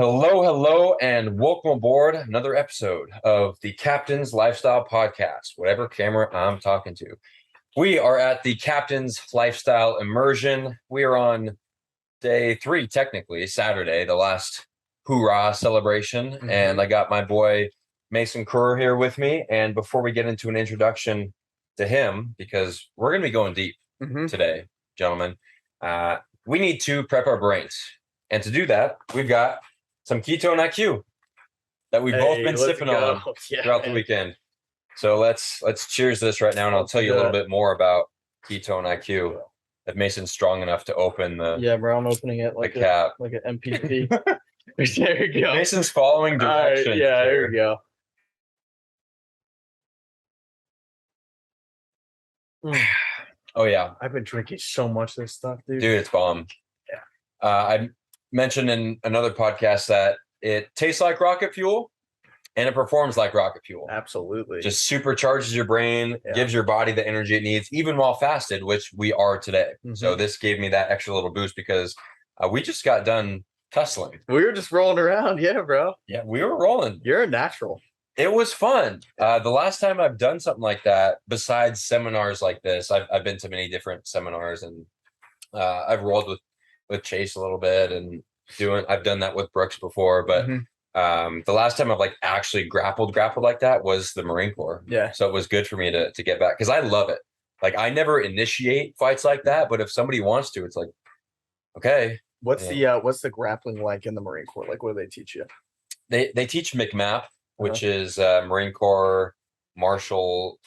Hello, and welcome aboard another episode of the Captain's Lifestyle Podcast, whatever camera I'm talking to. We are at the Captain's Lifestyle Immersion. We are on day 3, technically, Saturday, the last hoorah celebration. And I got my boy Mason Kuhr here with me. And before we get into an introduction to him, because we're going to be going deep today, gentlemen, we need to prep our brains. And to do that, we've got some Ketone IQ that we've both been sipping on throughout the weekend. So let's cheers this right now, and I'll tell you a little bit more about Ketone IQ. If Mason's strong enough to open the bro, I'm opening it like cap, like an MPP. There you go. Mason's following directions. There you go. Oh yeah, I've been drinking so much of this stuff, dude. Dude, it's bomb. Yeah. I mentioned in another podcast that it tastes like rocket fuel and it performs like rocket fuel. Absolutely. Just supercharges your brain, gives your body the energy it needs, even while fasted, which we are today. So this gave me that extra little boost because we just got done tussling. We were just rolling around. Yeah, bro. Yeah, we were rolling. You're a natural. It was fun. The last time I've done something like that, besides seminars like this, I've been to many different seminars, and I've rolled with Chase a little bit, and I've done that with Brooks before, but the last time I've actually grappled like that was the Marine Corps. Yeah. So it was good for me to get back, because I love it. I never initiate fights like that, but if somebody wants to, it's like, okay. What's the grappling like in the Marine Corps? Like, what do they teach you? They teach MCMAP, which is Marine Corps Martial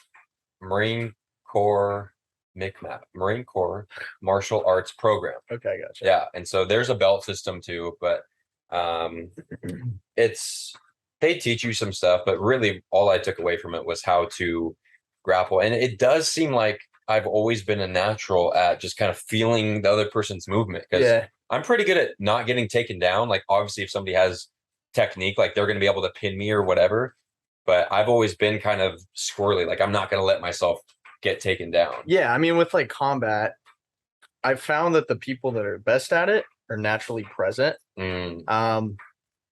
Arts Program. Okay, gotcha. Yeah, and so there's a belt system too, but they teach you some stuff, but really all I took away from it was how to grapple. And it does seem like I've always been a natural at just kind of feeling the other person's movement, because I'm pretty good at not getting taken down. Like, obviously if somebody has technique, like, they're going to be able to pin me or whatever, but I've always been kind of squirrely. Like, I'm not going to let myself get taken down. Yeah, I mean, with combat, I've found that the people that are best at it are naturally present. Because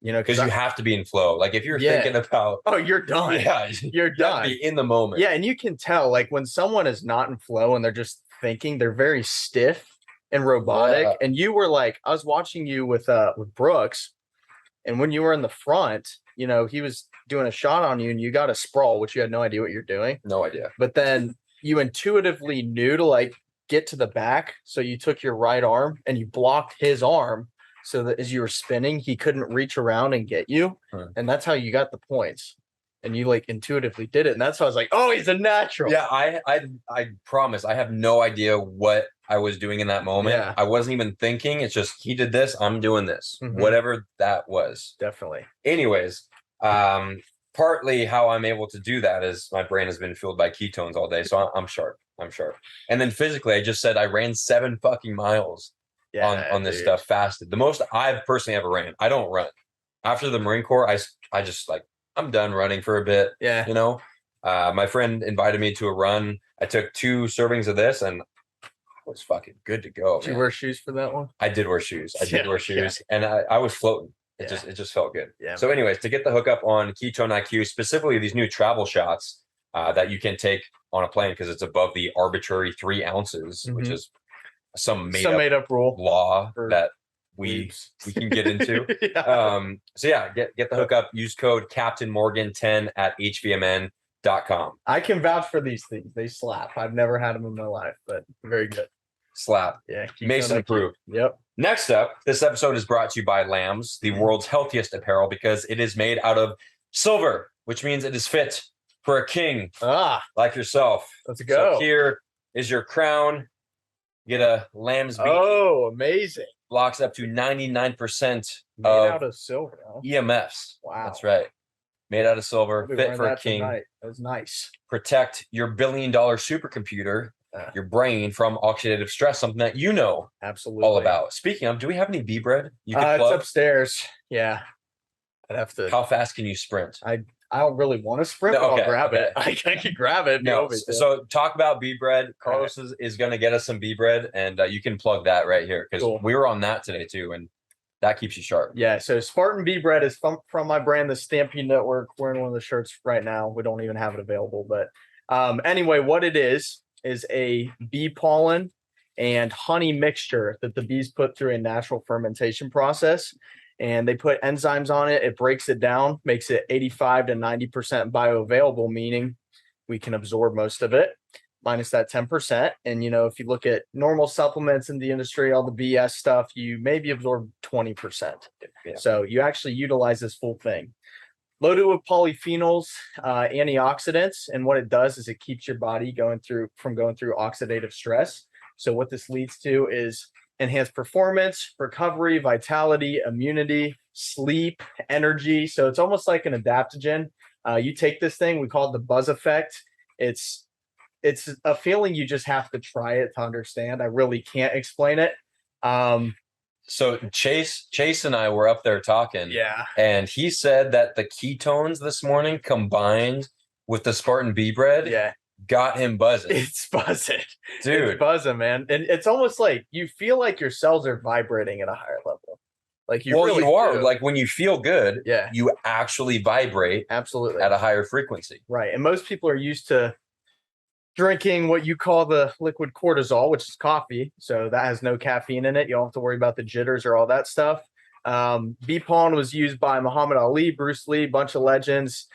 you have to be in flow. Like, if you're thinking about, you're done. Yeah, you're done. Be in the moment. Yeah, and you can tell, like, when someone is not in flow and they're just thinking, they're very stiff and robotic. Yeah. And you were I was watching you with Brooks, and when you were in the front, he was doing a shot on you, and you got a sprawl, which you had no idea what you're doing. No idea. But then you intuitively knew to get to the back, so you took your right arm and you blocked his arm, so that as you were spinning, he couldn't reach around and get you. And that's how you got the points. And you intuitively did it. And that's how I was like, oh, he's a natural. Yeah, I promise I have no idea what I was doing in that moment. Yeah. I wasn't even thinking. It's just, he did this, I'm doing this. Whatever that was. Definitely. Anyways, partly how I'm able to do that is my brain has been fueled by ketones all day. So I'm sharp. And then physically, I just said I ran 7 fucking miles on this stuff fasted. The most I've personally ever ran. I don't run. After the Marine Corps, I just I'm done running for a bit. Yeah. My friend invited me to a run. I took 2 servings of this, and I was fucking good to go. Did you wear shoes for that one? I did wear shoes. And I was floating. It just felt good. Yeah. So anyways, to get the hookup on Ketone IQ, specifically these new travel shots that you can take on a plane, because it's above the arbitrary 3 ounces, which is some made up rule law that we can get into. So get the hookup. Use code CaptainMorgan10 at hvmn.com. I can vouch for these things. They slap. I've never had them in my life, but very good. Slap. Yeah. Mason approved. Yep. Next up, this episode is brought to you by Lambs, the world's healthiest apparel, because it is made out of silver, which means it is fit for a king like yourself. Let's go. So here is your crown. Get a Lambs beanie. Oh, amazing. Blocks up to 99% made out of silver. Huh? EMFs. Wow. That's right. Made out of silver, fit for a king. Tonight. That was nice. Protect your $1 billion supercomputer, your brain, from oxidative stress, something that you know absolutely all about. Speaking of, do we have any bee bread you could plug? It's upstairs. Yeah. I'd have to. How fast can you sprint? I don't really want to sprint, but I'll grab it. I can grab it. No, so talk about bee bread. Carlos is going to get us some bee bread, and you can plug that right here, because we were on that today too, and That keeps you sharp. Yeah, so Spartan Bee Bread is from my brand, the Stampede Network. Wearing one of the shirts right now. We don't even have it available, but anyway, what it is a bee pollen and honey mixture that the bees put through a natural fermentation process, and they put enzymes on it. It breaks it down, makes it 85 to 90% bioavailable, meaning we can absorb most of it, minus that 10%. And, if you look at normal supplements in the industry, all the BS stuff, you maybe absorb 20%. Yeah. So you actually utilize this full thing. Loaded with polyphenols, antioxidants. And what it does is it keeps your body going through oxidative stress. So what this leads to is enhanced performance, recovery, vitality, immunity, sleep, energy. So it's almost like an adaptogen. You take this thing, we call it the buzz effect. It's a feeling you just have to try it to understand. I really can't explain it. So Chase and I were up there talking. Yeah. And he said that the ketones this morning combined with the Spartan Bee Bread got him buzzing. It's buzzing. Dude. It's buzzing, man. And it's almost like you feel like your cells are vibrating at a higher level. Like you really are. do. Like when you feel good, yeah, you actually vibrate absolutely at a higher frequency. Right. And most people are used to drinking what you call the liquid cortisol, which is coffee. So that has no caffeine in it. You don't have to worry about the jitters or all that stuff. Bee pollen was used by Muhammad Ali, Bruce Lee, bunch of legends.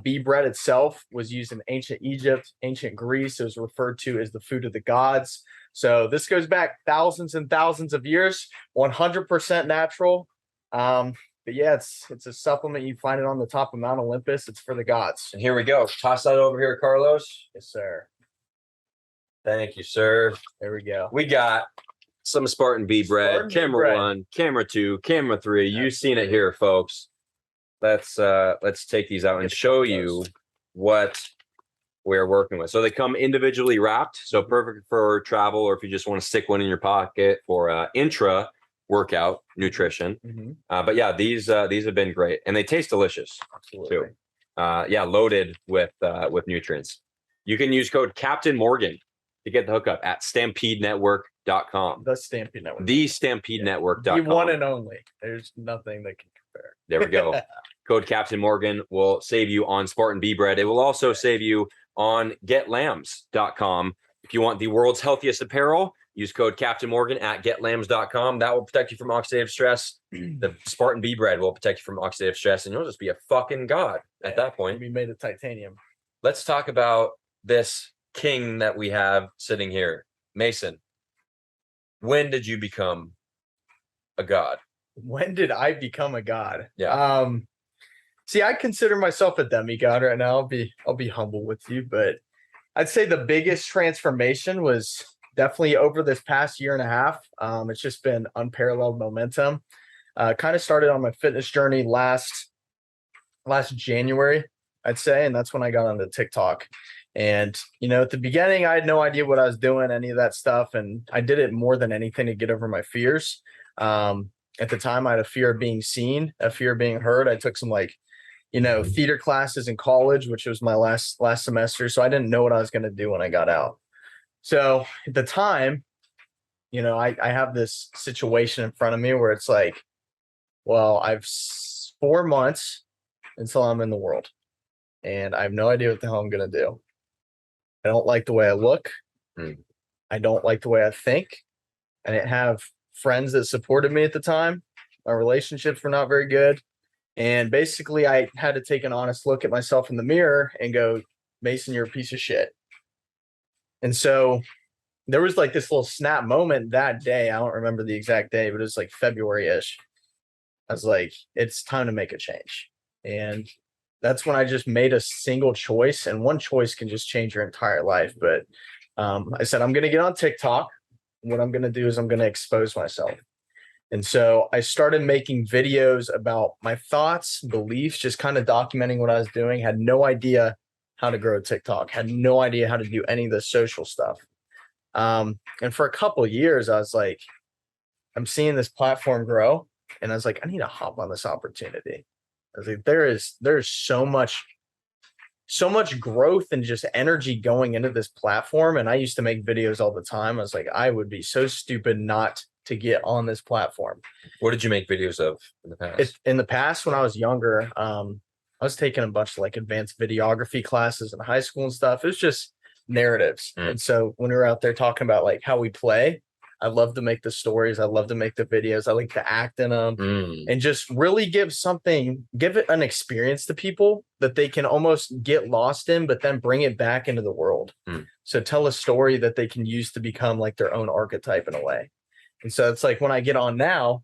Bee bread itself was used in ancient Egypt, ancient Greece. It was referred to as the food of the gods. So this goes back thousands and thousands of years, 100% natural. But yeah, it's a supplement. You find it on the top of Mount Olympus. It's for the gods. And here we go. Toss that over here, Carlos. Yes, sir. Thank you, sir. There we go. We got some Spartan Bee Bread. Camera 1, camera 2, camera 3. You've seen it here, folks. Let's take these out and show you what we're working with. So they come individually wrapped, so perfect for travel, or if you just want to stick one in your pocket for intra workout nutrition. But yeah, these have been great, and they taste delicious. Absolutely. Too. Loaded with nutrients. You can use code Captain Morgan to get the hookup at StampedeNetwork.com. The Stampede Network. The StampedeNetwork.com. The one and only. There's nothing that can compare. There we go. Code Captain Morgan will save you on Spartan Bee Bread. It will also save you on GetLambs.com. If you want the world's healthiest apparel, use code Captain Morgan at GetLambs.com. That will protect you from oxidative stress. The Spartan Bee Bread will protect you from oxidative stress, and you'll just be a fucking god at that point. We made of titanium. Let's talk about this king that we have sitting here. Mason, when did you become a god? When did I become a god? Yeah. See, I consider myself a demigod right now. I'll be humble with you, but I'd say the biggest transformation was definitely over this past year and a half. It's just been unparalleled momentum. Kind of started on my fitness journey last January, I'd say, and that's when I got onto TikTok. And, at the beginning, I had no idea what I was doing, any of that stuff. And I did it more than anything to get over my fears. At the time, I had a fear of being seen, a fear of being heard. I took some theater classes in college, which was my last semester. So I didn't know what I was going to do when I got out. So at the time, I have this situation in front of me where it's like, well, I've 4 months until I'm in the world, and I have no idea what the hell I'm going to do. I don't like the way I look. I don't like the way I think. I didn't have friends that supported me at the time. My relationships were not very good. And basically, I had to take an honest look at myself in the mirror and go, Mason, you're a piece of shit. And so there was like this little snap moment that day. I don't remember the exact day, but it was like February-ish. I was like, it's time to make a change. And that's when I just made a single choice, and one choice can just change your entire life. But I said, I'm going to get on TikTok. What I'm going to do is I'm going to expose myself. And so I started making videos about my thoughts, beliefs, just kind of documenting what I was doing. Had no idea how to grow TikTok, had no idea how to do any of the social stuff. And for a couple of years, I was like, I'm seeing this platform grow, and I was like, I need to hop on this opportunity. I was like, there's so much growth and just energy going into this platform. And I used to make videos all the time. I was like, I would be so stupid not to get on this platform. What did you make videos of in the past? In the past, when I was younger, I was taking a bunch of like advanced videography classes in high school and stuff. It was just narratives. And so when we were out there talking about like how we play, I love to make the stories. I love to make the videos. I like to act in them and just really give it an experience to people that they can almost get lost in, but then bring it back into the world. So tell a story that they can use to become like their own archetype in a way. And so it's like when I get on now,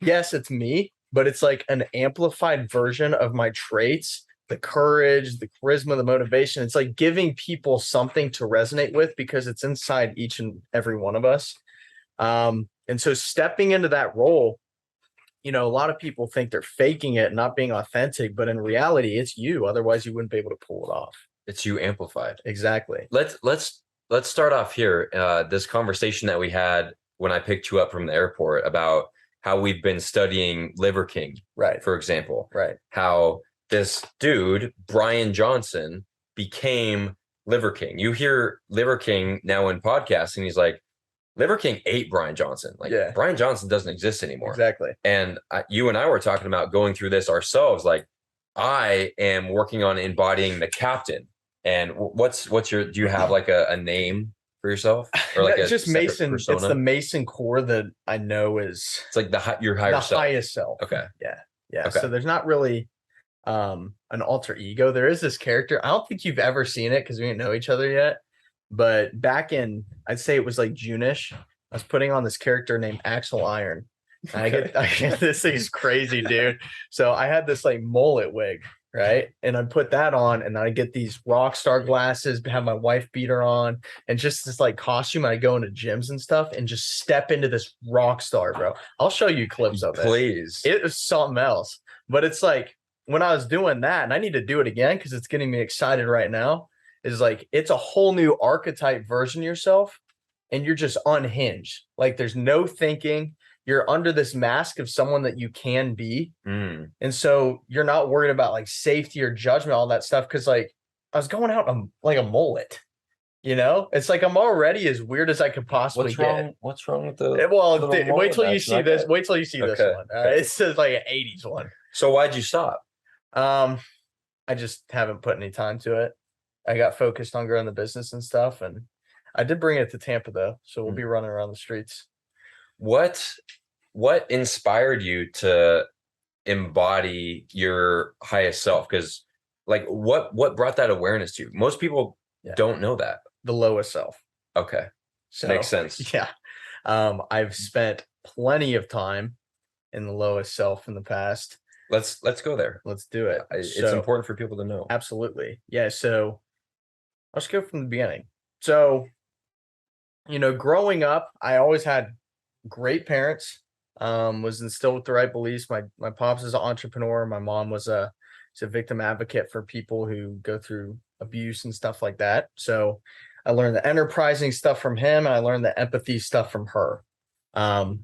yes, it's me, but it's like an amplified version of my traits, the courage, the charisma, the motivation. It's like giving people something to resonate with because it's inside each and every one of us. And so stepping into that role, a lot of people think they're faking it, not being authentic, but in reality, it's you. Otherwise, you wouldn't be able to pull it off. It's you amplified. Exactly. Let's start off here. This conversation that we had when I picked you up from the airport about how we've been studying Liver King, right? For example, right? How this dude, Brian Johnson, became Liver King. You hear Liver King now in podcasts, and he's like, Liver King ate Brian Johnson. Like, Brian Johnson doesn't exist anymore. Exactly. And you and I were talking about going through this ourselves. Like, I am working on embodying the captain. And what's do you have like a name for yourself, or like just Mason persona? It's the Mason Kuhr that I know is it's like your higher self. Highest self. Okay. Yeah. Okay. So there's not really an alter ego. There is this character. I don't think you've ever seen it because we didn't know each other yet. But back in, I'd say it was like June-ish, I was putting on this character named Axel Iron. And I get this thing's crazy, dude. So I had this like mullet wig, right? And I'd put that on, and I get these rock star glasses, have my wife beater on, and just this like costume. I go into gyms and stuff and just step into this rock star, bro. I'll show you clips of it. Please. It was something else. But it's like when I was doing that, and I need to do it again because it's getting me excited right now, is like it's a whole new archetype version of yourself, and you're just unhinged. Like there's no thinking. You're under this mask of someone that you can be. And so you're not worried about like safety or judgment, all that stuff. Cause like I was going out like a mullet, it's like I'm already as weird as I could possibly get. What's wrong with the, wait till you see this. Wait till you see this one. It says like an 80s one. So why'd you stop? I just haven't put any time to it. I got focused on growing the business and stuff. And I did bring it to Tampa though. So we'll be running around the streets. What inspired you to embody your highest self? Because like what brought that awareness to you? Most people don't know that. The lowest self. Okay. So makes sense. Yeah. I've spent plenty of time in the lowest self in the past. Let's go there. Let's do it. It's important for people to know. Absolutely. Yeah. So let's go from the beginning. So, growing up, I always had great parents, was instilled with the right beliefs. My pops is an entrepreneur. My mom was a victim advocate for people who go through abuse and stuff like that. So I learned the enterprising stuff from him, and I learned the empathy stuff from her. And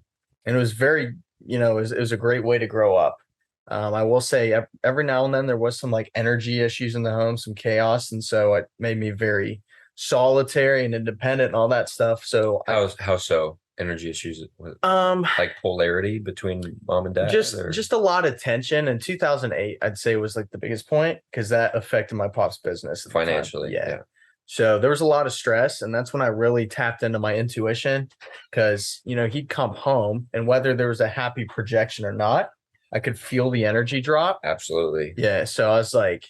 it was very, it was a great way to grow up. I will say every now and then there was some like energy issues in the home, some chaos. And so it made me very solitary and independent and all that stuff. So how so? Energy issues, like polarity between mom and dad, just a lot of tension. In 2008, I'd say was like the biggest point because that affected my pop's business financially. Yeah. So there was a lot of stress, and that's when I really tapped into my intuition because he'd come home, and whether there was a happy projection or not, I could feel the energy drop. Absolutely. Yeah. So I was like,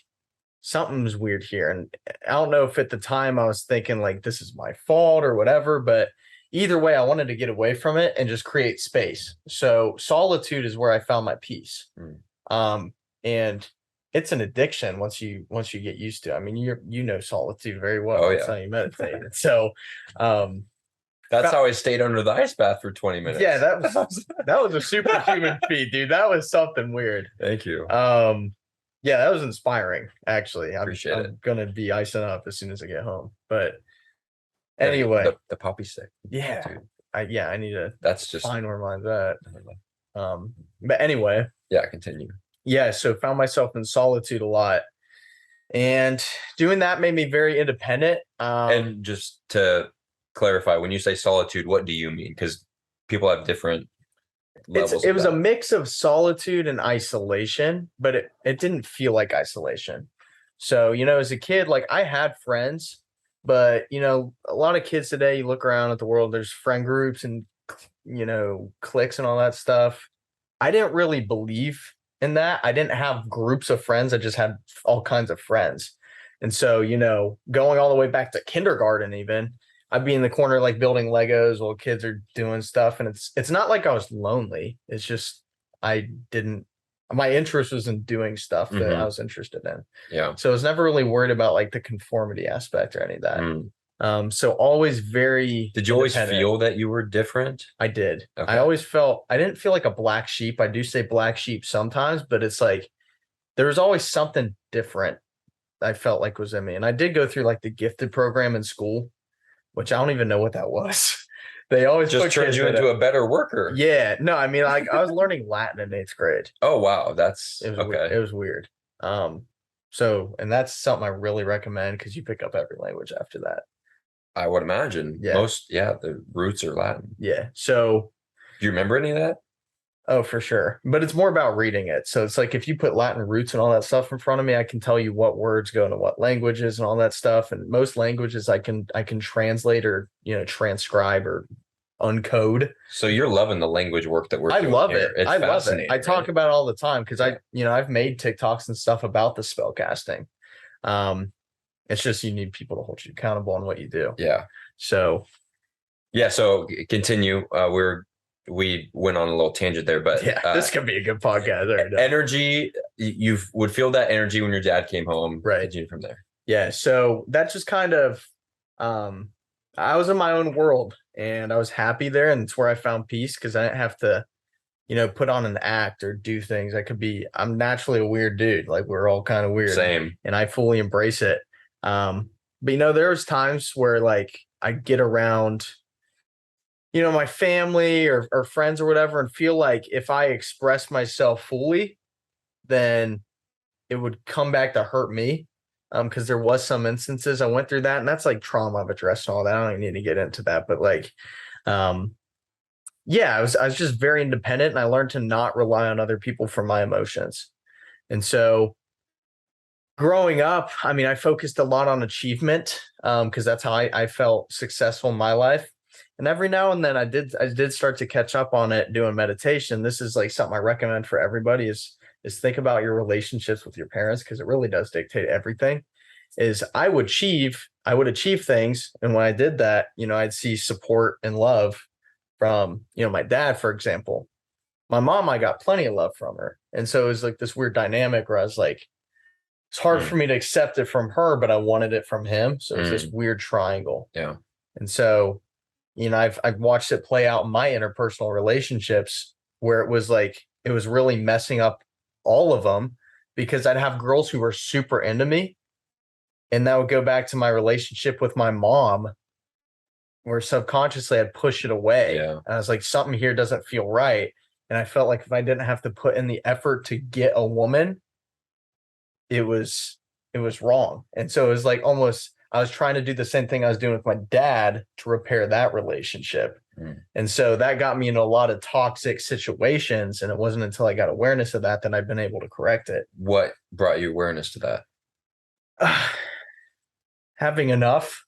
something's weird here, and I don't know if at the time I was thinking like this is my fault or whatever, but either way, I wanted to get away from it and just create space. So solitude is where I found my peace. And it's an addiction once you get used to it. I mean, solitude very well. Oh, That's how you meditate. So that's how I stayed under the ice bath for 20 minutes. Yeah, that was a superhuman feat, dude. That was something weird. Thank you. Yeah, that was inspiring, actually. I'm gonna be icing up as soon as I get home. But anyway, the poppy stick. Yeah. Dude. I need to find where mine's at. But anyway. Yeah, continue. Yeah, so found myself in solitude a lot. And doing that made me very independent. And just to clarify, when you say solitude, what do you mean? Because people have different levels. It of was a that. mix of solitude and isolation, but it didn't feel like isolation. So, as a kid, like I had friends, but a lot of kids today, you look around at the world, there's friend groups and cliques and all that stuff. I didn't really believe in that. I didn't have groups of friends. I just had all kinds of friends. And so, going all the way back to kindergarten, even I'd be in the corner like building Legos while kids are doing stuff. And it's not like I was lonely. It's just I didn't my interest was in doing stuff that I was interested in. Yeah. So I was never really worried about like the conformity aspect or any of that. So always very Did you always independent. feel that you were different? I did. Okay. I didn't feel like a black sheep. I do say black sheep sometimes, but it's like there was always something different I felt like was in me. And I did go through like the gifted program in school, which I don't even know what that was. They always Just put turned kids you in into it. a better worker. Yeah. No, I mean, like I was learning Latin in 8th grade. Oh wow, that's It was okay. It was weird. So and that's something I really recommend because you pick up every language after that. I would imagine Yeah. the roots are Latin. Yeah. So Do you remember any of that? oh, for sure. But it's more about reading it. So it's like if you put Latin roots and all that stuff in front of me, I can tell you what words go into what languages and all that stuff. And most languages I can translate or transcribe or uncode. So you're loving the language work that we're I doing love here. it. It's I love it. fascinating, I talk right? about it all the time because I've made TikToks and stuff about the spell casting. It's just you need people to hold you accountable on what you do. Yeah. So So continue. We went on a little tangent there, but yeah, this could be a good podcast. Energy, you would feel that energy when your dad came home. Right. Continue from there. Yeah. So that's just kind of, I was in my own world and I was happy there. And it's where I found peace because I didn't have to, put on an act or do things. I'm naturally a weird dude. Like we're all kind of weird. Same. And I fully embrace it. But there was times where like I get around, my family or friends or whatever, and feel like if I express myself fully, then it would come back to hurt me. Because there was some instances I went through that, and that's like trauma I've addressed and all that. I don't even need to get into that, but like, yeah, I was just very independent, and I learned to not rely on other people for my emotions. And so, growing up, I mean, I focused a lot on achievement because that's how I felt successful in my life. And every now and then I did start to catch up on it doing meditation. This is like something I recommend for everybody is think about your relationships with your parents because it really does dictate everything. I would achieve things. And when I did that, I'd see support and love from, my dad, for example. My mom, I got plenty of love from her. And so it was like this weird dynamic where I was like, it's hard for me to accept it from her, but I wanted it from him. So it's this weird triangle. Yeah. And so, I've watched it play out in my interpersonal relationships where it was really messing up all of them because I'd have girls who were super into me. And that would go back to my relationship with my mom where subconsciously I'd push it away. Yeah. And I was like, something here doesn't feel right. And I felt like if I didn't have to put in the effort to get a woman, it was wrong. And so it was like almost I was trying to do the same thing I was doing with my dad to repair that relationship. And so that got me into a lot of toxic situations. And it wasn't until I got awareness of that I've been able to correct it. What brought you awareness to that? Having enough,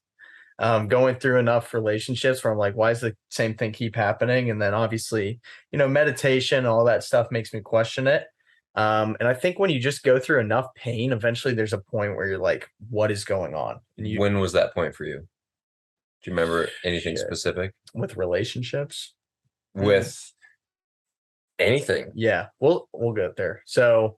going through enough relationships where I'm like, why does the same thing keep happening? And then obviously, meditation, all that stuff makes me question it. And I think when you just go through enough pain, eventually there's a point where you're like, what is going on? And when was that point for you? Do you remember anything specific? With relationships? With anything? Yeah, we'll get there. So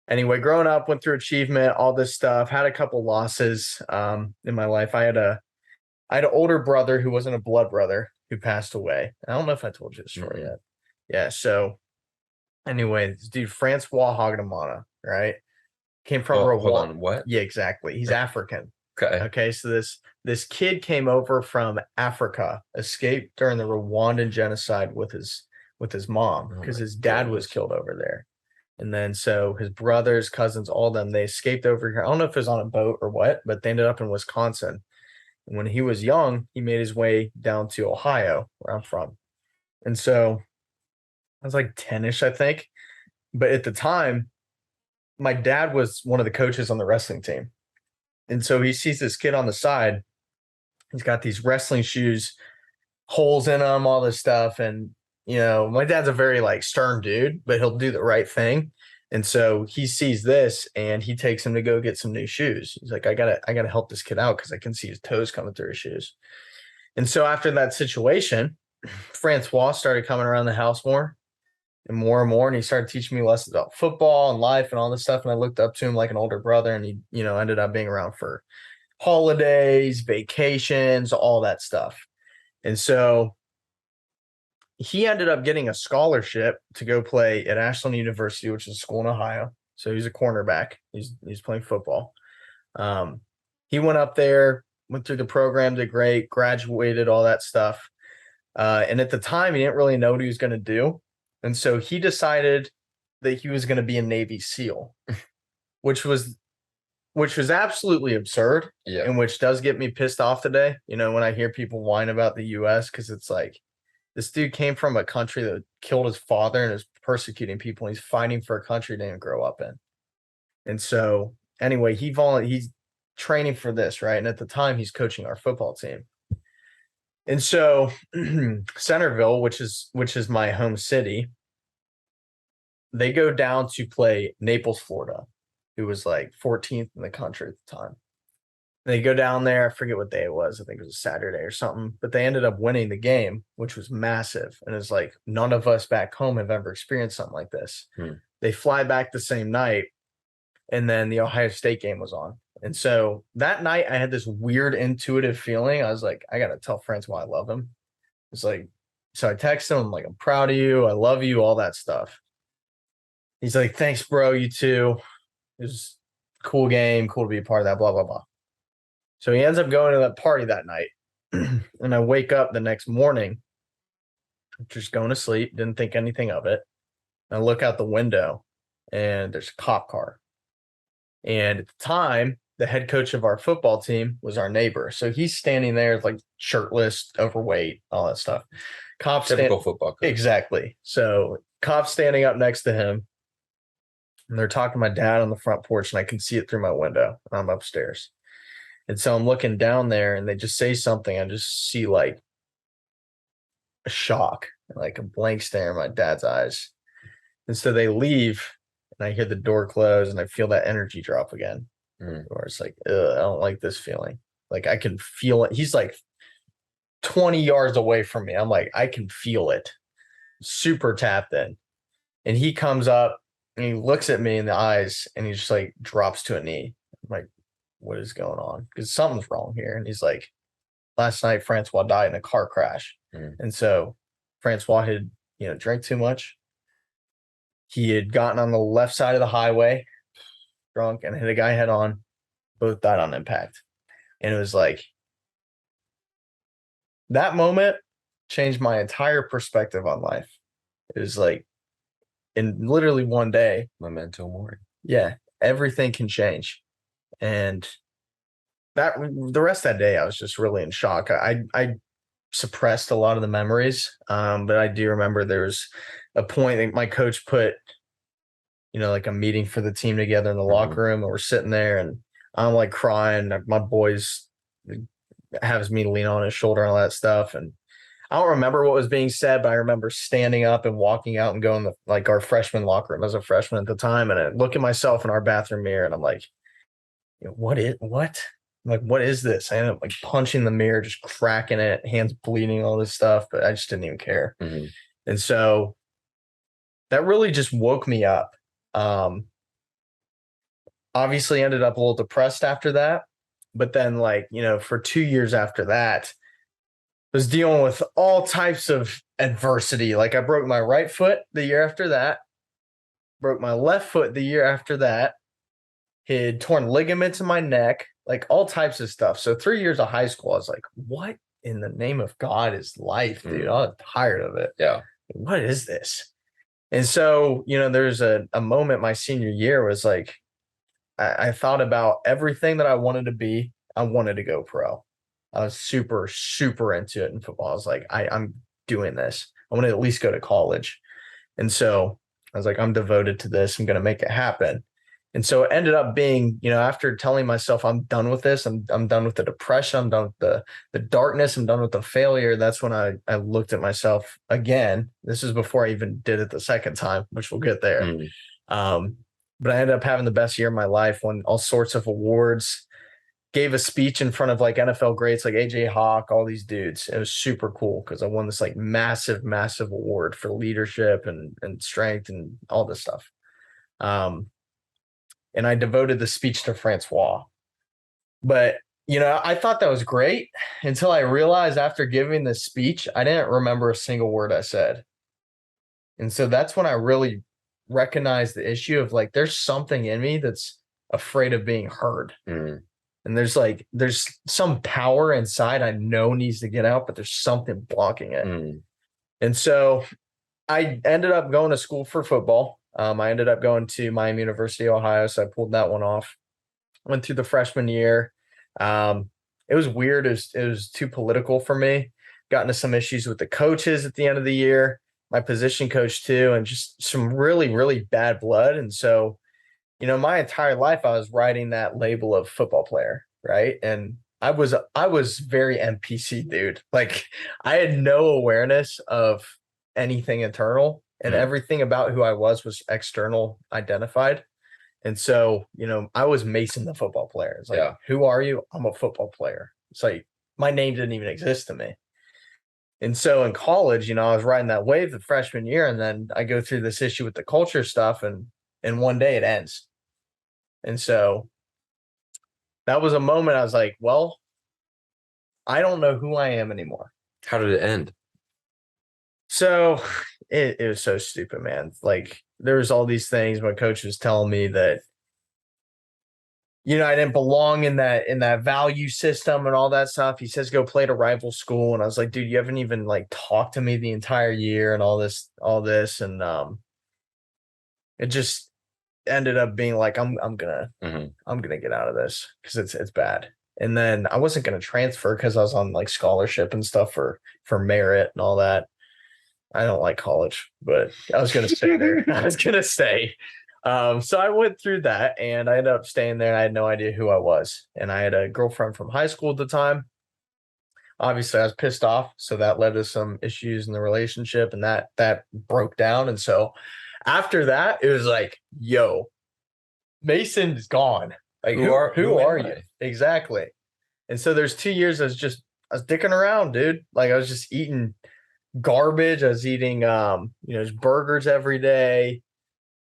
anyway, growing up, went through achievement, all this stuff, had a couple losses in my life. I had an older brother who wasn't a blood brother who passed away. I don't know if I told you the story yet. Yeah, so anyway, this dude, Francois Hogdemana, right? Came from Rwanda. Hold on, what? Yeah, exactly. He's African. Okay. So this kid came over from Africa, escaped during the Rwandan genocide with his mom because his dad was killed over there. And then so his brothers, cousins, all of them, they escaped over here. I don't know if it was on a boat or what, but they ended up in Wisconsin. And when he was young, he made his way down to Ohio, where I'm from. And so I was like 10-ish, I think. But at the time, my dad was one of the coaches on the wrestling team. And so he sees this kid on the side. He's got these wrestling shoes, holes in them, all this stuff. And, my dad's a very like stern dude, but he'll do the right thing. And so he sees this and he takes him to go get some new shoes. He's like, I gotta help this kid out because I can see his toes coming through his shoes. And so after that situation, Francois started coming around the house more and more and more. And he started teaching me lessons about football and life and all this stuff. And I looked up to him like an older brother, and he, ended up being around for holidays, vacations, all that stuff. And so he ended up getting a scholarship to go play at Ashland University, which is a school in Ohio. So he's a cornerback. He's playing football. He went up there, went through the program, did great, graduated, all that stuff. And at the time, he didn't really know what he was going to do. And so he decided that he was going to be a Navy SEAL, which was absolutely absurd. Yeah. And which does get me pissed off today, when I hear people whine about the US, because it's like, this dude came from a country that killed his father and is persecuting people. And he's fighting for a country he didn't grow up in. And so anyway, he's training for this, right? And at the time, he's coaching our football team. And so Centerville, which is my home city, they go down to play Naples, Florida, who was like 14th in the country at the time. They go down there. I forget what day it was. I think it was a Saturday or something. But they ended up winning the game, which was massive. And it's like none of us back home have ever experienced something like this. They fly back the same night, and then the Ohio State game was on. And so that night I had this weird intuitive feeling. I was like, I got to tell Francois I love him. It's like, so I text him, I'm like, I'm proud of you. I love you, all that stuff. He's like, thanks, bro. You too. It was a cool game. Cool to be a part of that, blah, blah, blah. So he ends up going to that party that night. And I wake up the next morning, just going to sleep, didn't think anything of it. I look out the window and there's a cop car. And at the time, the head coach of our football team was our neighbor. So he's standing there like shirtless, overweight, all that stuff. Typical football coach. Exactly. So cops standing up next to him. And they're talking to my dad on the front porch, and I can see it through my window. I'm upstairs. And so I'm looking down there and they just say something. I just see like a shock, like a blank stare in my dad's eyes. And so they leave and I hear the door close and I feel that energy drop again. Or it's like, I don't like this feeling. Like I can feel it. He's like 20 yards away from me. I'm like, I can feel it. Super tapped in. And he comes up and he looks at me in the eyes and he just like drops to a knee. I'm like, what is going on? Because something's wrong here. And he's like, last night Francois died in a car crash. And so Francois had, drank too much. He had gotten on the left side of the highway, drunk, and hit a guy head on. Both died on impact. And it was like, that moment changed my entire perspective on life. It was like, in literally one day. Memento mori. Yeah, everything can change. And the rest of that day, I was just really in shock. I suppressed a lot of the memories, but I do remember there was a point that my coach put, like a meeting for the team together in the locker room, and we're sitting there, and I'm like crying. My boys has me lean on his shoulder and all that stuff, and I don't remember what was being said, but I remember standing up and walking out and going to like our freshman locker room. I was a freshman at the time, and I look at myself in our bathroom mirror, and I'm like, what? I'm like, what is this? I ended up like punching the mirror, just cracking it, hands bleeding, all this stuff, but I just didn't even care. And so that really just woke me up. Obviously ended up a little depressed after that, but then for 2 years after that, was dealing with all types of adversity. Like I broke my right foot the year after that, broke my left foot the year after that, had torn ligaments in my neck, like all types of stuff. So 3 years of high school, I was like, what in the name of God is life, dude? I'm tired of it. Yeah. What is this? And so, there's a moment my senior year was like, I thought about everything that I wanted to be. I wanted to go pro. I was super, super into it in football. I was like, I'm doing this. I want to at least go to college. And so I was like, I'm devoted to this. I'm going to make it happen. And so it ended up being, after telling myself I'm done with this, I'm done with the depression, I'm done with the darkness, I'm done with the failure. That's when I looked at myself again. This is before I even did it the second time, which we'll get there. But I ended up having the best year of my life, won all sorts of awards, gave a speech in front of like NFL greats like AJ Hawk, all these dudes. It was super cool because I won this like massive, massive award for leadership and strength and all this stuff. And I devoted the speech to Francois. But, I thought that was great until I realized after giving the speech, I didn't remember a single word I said. And so that's when I really recognized the issue of like, there's something in me that's afraid of being heard. And there's some power inside I know needs to get out, but there's something blocking it. And so I ended up going to school for football. I ended up going to Miami University, Ohio, so I pulled that one off. Went through the freshman year. It was weird. It was too political for me. Got into some issues with the coaches at the end of the year, my position coach too, and just some really, really bad blood. And so, my entire life I was riding that label of football player, right? And I was very NPC, dude. Like I had no awareness of anything internal. And everything about who I was external identified. And so, I was Mason, the football player. It's like, Who are you? I'm a football player. It's like, my name didn't even exist to me. And so in college, I was riding that wave the freshman year. And then I go through this issue with the culture stuff and one day it ends. And so that was a moment I was like, well, I don't know who I am anymore. How did it end? So it was so stupid, man. Like there was all these things my coach was telling me that, I didn't belong in that value system and all that stuff. He says, go play at a rival school. And I was like, dude, you haven't even like talked to me the entire year and all this. And it just ended up being like, I'm gonna get out of this because it's bad. And then I wasn't gonna transfer because I was on like scholarship and stuff for merit and all that. I don't like college, but I was going to stay there. I was going to stay. So I went through that and I ended up staying there. And I had no idea who I was. And I had a girlfriend from high school at the time. Obviously, I was pissed off. So that led to some issues in the relationship and that broke down. And so after that, it was like, yo, Mason's gone. Like, who are you? Exactly. And so there's 2 years I was dicking around, dude. Like I was just eating garbage. I was eating just burgers every day,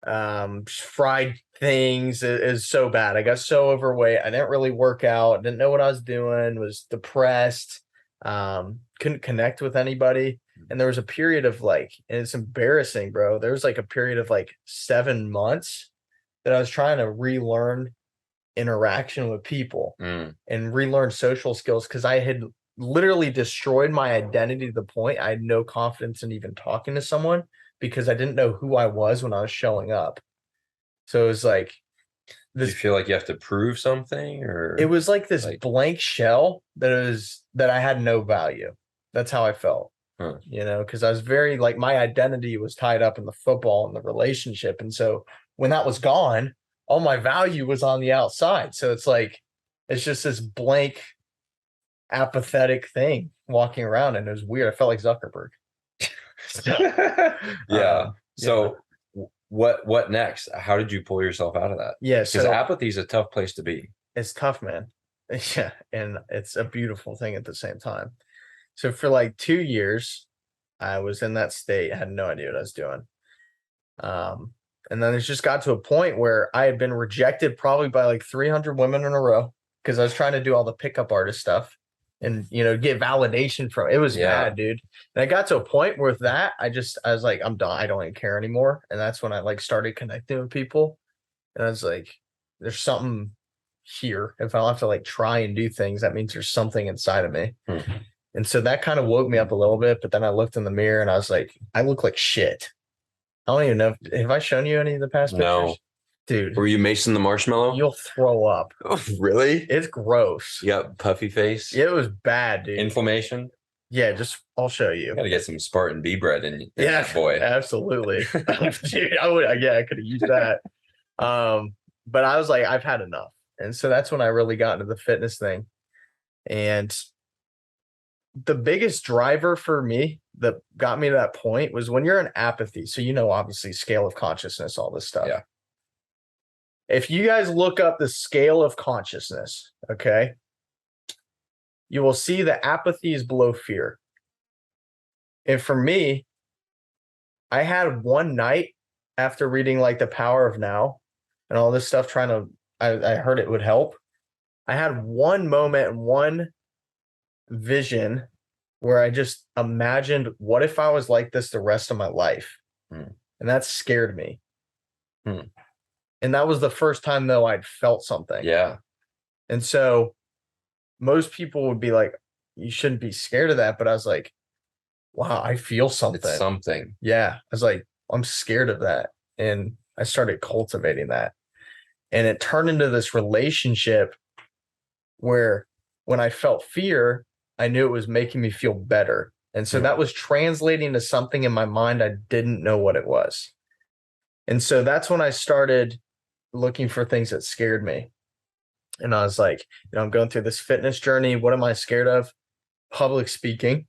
fried things. It is so bad. I got so overweight. I didn't really work out, didn't know what I was doing, was depressed, couldn't connect with anybody. And there was a period of like, and it's embarrassing, bro. There was like a period of like 7 months that I was trying to relearn interaction with people and relearn social skills because I had literally destroyed my identity to the point I had no confidence in even talking to someone because I didn't know who I was when I was showing up. So it was like this. Do you feel like you have to prove something, or it was like this blank shell that I had no value. That's how I felt. Because I was very like my identity was tied up in the football and the relationship. And so when that was gone, all my value was on the outside. So it's like it's just this blank apathetic thing walking around, and it was weird. I felt like Zuckerberg. So what next? How did you pull yourself out of that? Because apathy is a tough place to be. It's tough, man. Yeah, and it's a beautiful thing at the same time. So for like 2 years I was in that state. I had no idea what I was doing. And then it just got to a point where I had been rejected probably by like 300 women in a row because I was trying to do all the pickup artist stuff and, get validation from it. It was bad, dude. And I got to a point where with that, I was like, I'm done. I don't even care anymore. And that's when I like started connecting with people. And I was like, there's something here. If I don't have to like try and do things, that means there's something inside of me. And so that kind of woke me up a little bit. But then I looked in the mirror and I was like, I look like shit. I don't even know. Have I shown you any of the past pictures? No. Dude. Were you Mason the Marshmallow? You'll throw up. Oh, really? It's gross. Yeah, puffy face. It was bad, dude. Inflammation? Yeah, I'll show You you. gotta get some Spartan bee bread in Yeah, that boy. absolutely. Dude, I could have used that. But I was like, I've had enough. And so that's when I really got into the fitness thing. And the biggest driver for me that got me to that point was when you're in apathy. So, obviously, scale of consciousness, all this stuff. Yeah. If you guys look up the scale of consciousness, okay, you will see that apathy is below fear. And for me, I had one night after reading like The Power of Now and all this stuff, I heard it would help. I had one moment and one vision where I just imagined, what if I was like this the rest of my life? Hmm. And that scared me. Hmm. And that was the first time though I'd felt something. Yeah. And so most people would be like, you shouldn't be scared of that. But I was like, wow, I feel something. It's something. Yeah. I was like, I'm scared of that. And I started cultivating that. And it turned into this relationship where when I felt fear, I knew it was making me feel better. And so that was translating to something in my mind I didn't know what it was. And so that's when I started looking for things that scared me. And I was like, I'm going through this fitness journey. What am I scared of? Public speaking,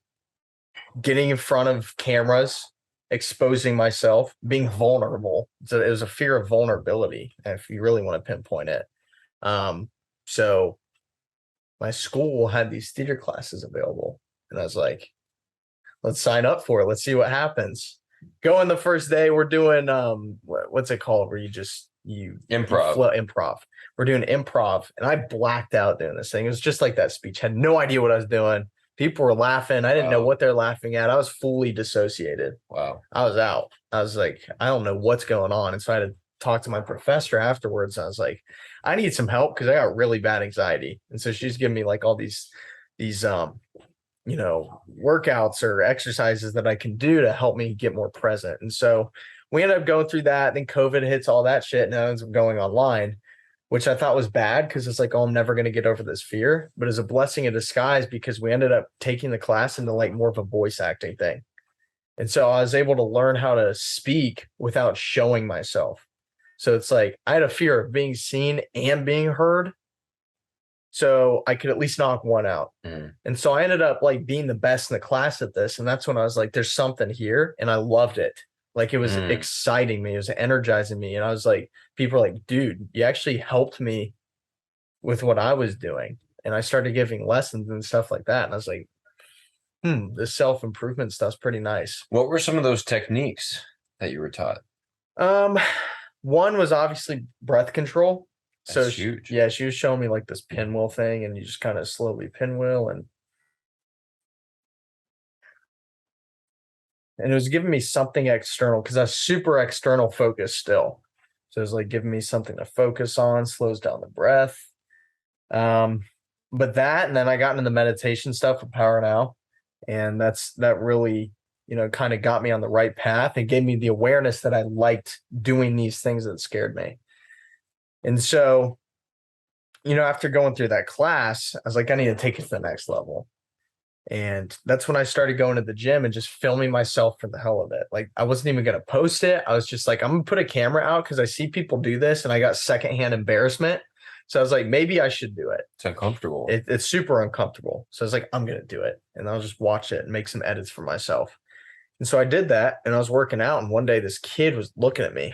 getting in front of cameras, exposing myself, being vulnerable. So it was a fear of vulnerability, if you really want to pinpoint it. So my school had these theater classes available. And I was like, let's sign up for it. Let's see what happens. Going the first day, we're doing what's it called? Where you Improv. Improv. We're doing improv, and I blacked out doing this thing. It was just like that speech. Had no idea what I was doing. People were laughing. I didn't know what they're laughing at. I was fully dissociated. Wow. I was out. I was like, I don't know what's going on. And so I had to talk to my professor afterwards. I was like, I need some help because I got really bad anxiety. And so she's giving me like all these workouts or exercises that I can do to help me get more present. And so we ended up going through that. Then COVID hits, all that shit. And I ends up going online, which I thought was bad because it's like, oh, I'm never going to get over this fear. But it's a blessing in disguise because we ended up taking the class into like more of a voice acting thing. And so I was able to learn how to speak without showing myself. So it's like I had a fear of being seen and being heard. So I could at least knock one out. And so I ended up like being the best in the class at this. And that's when I was like, there's something here. And I loved it. Like it was exciting me. It was energizing me. And I was like, people are like, dude, you actually helped me with what I was doing. And I started giving lessons and stuff like that. And I was like, this self-improvement stuff's pretty nice. What were some of those techniques that you were taught? One was obviously breath control. That's huge. Yeah, she was showing me like this pinwheel thing, and you just kind of slowly pinwheel, and it was giving me something external because I was super external focused still. So it was like giving me something to focus on, slows down the breath. But that, and then I got into the meditation stuff with Power Now, and that really, kind of got me on the right path and gave me the awareness that I liked doing these things that scared me. And so, after going through that class, I was like, I need to take it to the next level. And that's when I started going to the gym and just filming myself for the hell of it. Like I wasn't even going to post it. I was just like, I'm going to put a camera out because I see people do this and I got secondhand embarrassment. So I was like, maybe I should do it. It's uncomfortable. It's super uncomfortable. So I was like, I'm going to do it. And I'll just watch it and make some edits for myself. And so I did that and I was working out. And one day this kid was looking at me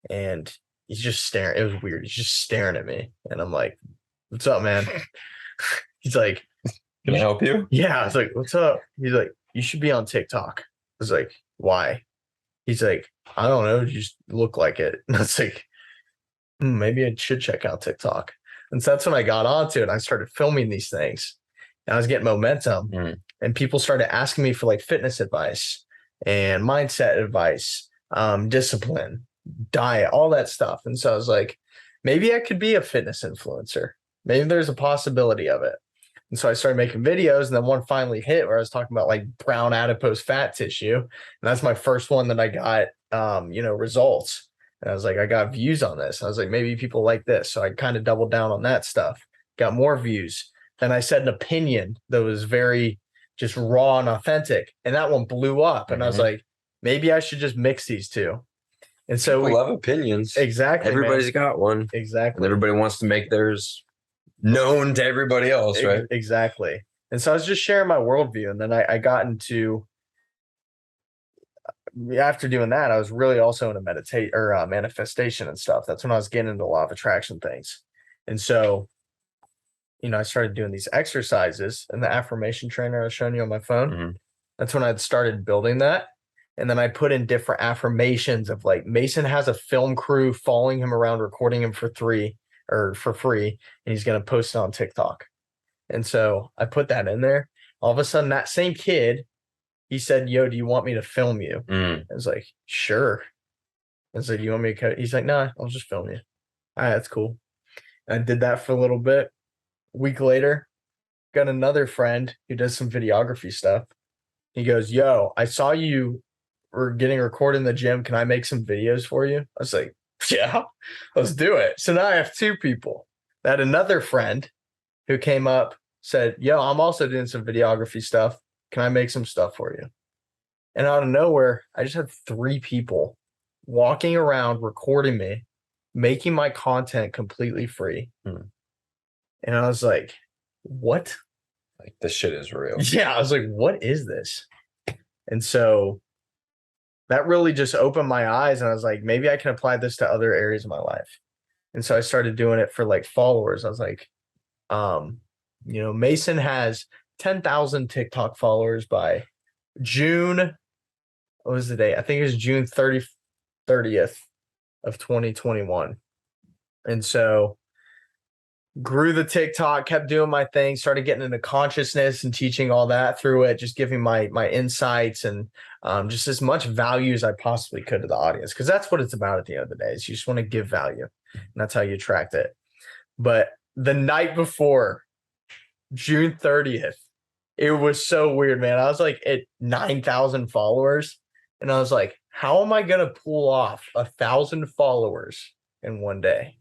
and he's just staring. It was weird. He's just staring at me. And I'm like, what's up, man? He's like, can I help you? Yeah. I was like, what's up? He's like, you should be on TikTok. I was like, why? He's like, I don't know. You just look like it. And I was like, maybe I should check out TikTok. And so that's when I got onto it. I started filming these things and I was getting momentum and people started asking me for like fitness advice and mindset advice, discipline, diet, all that stuff. And so I was like, maybe I could be a fitness influencer. Maybe there's a possibility of it. And so I started making videos and then one finally hit where I was talking about like brown adipose fat tissue. And that's my first one that I got, results. And I was like, I got views on this. I was like, maybe people like this. So I kind of doubled down on that stuff, got more views. Then I said an opinion that was very just raw and authentic. And that one blew up. And I was Mhm. like, maybe I should just mix these two. And so People we love opinions. exactly Everybody's man. got one, and Exactly. everybody wants to make theirs known to everybody else, right? Exactly. And so I was just sharing my worldview. And then I got into after doing that, I was really also into meditate or manifestation and stuff. That's when I was getting into law of attraction things. And so, I started doing these exercises and the affirmation trainer I was showing you on my phone. Mhm. That's when I'd started building that. And then I put in different affirmations of like Mason has a film crew following him around, recording him for free, and he's going to post it on TikTok. And so I put that in there. All of a sudden, that same kid, he said, "Yo, do you want me to film you?" Mm. I was like, "Sure." I was like, "You want me to cut?" He's like, "Nah, I'll just film you." All right, that's cool. And I did that for a little bit. A week later, got another friend who does some videography stuff. He goes, "Yo, I saw you were getting recorded in the gym. Can I make some videos for you?" I was like, "Yeah, let's do it." So now I have two people. I had another friend who came up, said, "Yo, I'm also doing some videography stuff. Can I make some stuff for you?" And out of nowhere, I just had three people walking around recording me, making my content completely free. Hmm. And I was like, what? Like, this shit is real. Yeah, I was like, what is this? And so that really just opened my eyes. And I was like, maybe I can apply this to other areas of my life. And so I started doing it for like followers. I was like, Mason has 10,000 TikTok followers by June. What was the date? I think it was June 30th of 2021. And so grew the TikTok, kept doing my thing, started getting into consciousness and teaching all that through it, just giving my insights and just as much value as I possibly could to the audience. Because that's what it's about at the end of the day, is you just want to give value. And that's how you attract it. But the night before, June 30th, it was so weird, man. I was like at 9,000 followers. And I was like, how am I going to pull off 1,000 followers in one day?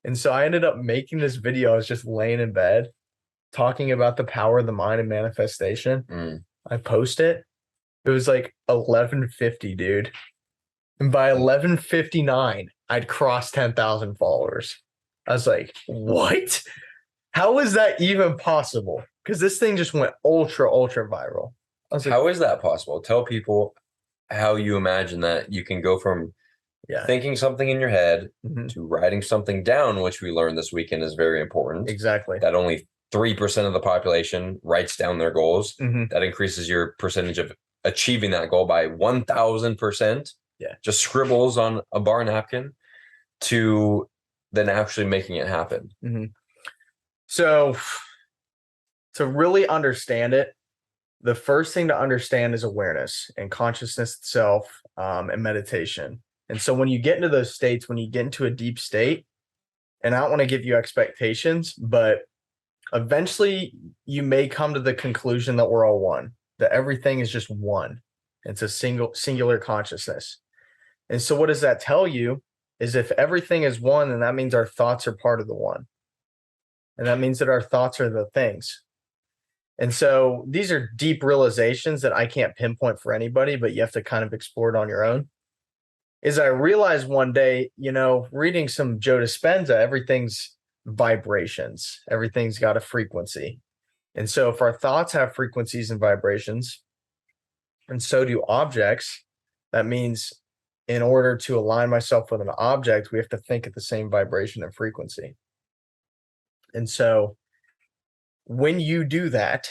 And so I ended up making this video. I was just laying in bed talking about the power of the mind and manifestation. Mm. I post it. It was like 11:50, dude. And by 11:59, I'd crossed 10,000 followers. I was like, what? How is that even possible? Because this thing just went ultra, ultra viral. I was like, How is that possible? Tell people how you imagine that you can go from thinking something in your head to writing something down, which we learned this weekend is very important. Exactly. That only 3% of the population writes down their goals. That increases your percentage of achieving that goal by 1,000%. Yeah. Just scribbles on a bar napkin to then actually making it happen. So to really understand it, the first thing to understand is awareness and consciousness itself, and meditation. And so when you get into those states, when you get into a deep state, and I don't want to give you expectations, but eventually you may come to the conclusion that we're all one, that everything is just one. It's a singular consciousness. And so what does that tell you is if everything is one, then that means our thoughts are part of the one. And that means that our thoughts are the things. And so these are deep realizations that I can't pinpoint for anybody, but you have to kind of explore it on your own. Is I realized one day, reading some Joe Dispenza, everything's vibrations, everything's got a frequency. And so if our thoughts have frequencies and vibrations, and so do objects, that means in order to align myself with an object, we have to think at the same vibration and frequency. And so when you do that,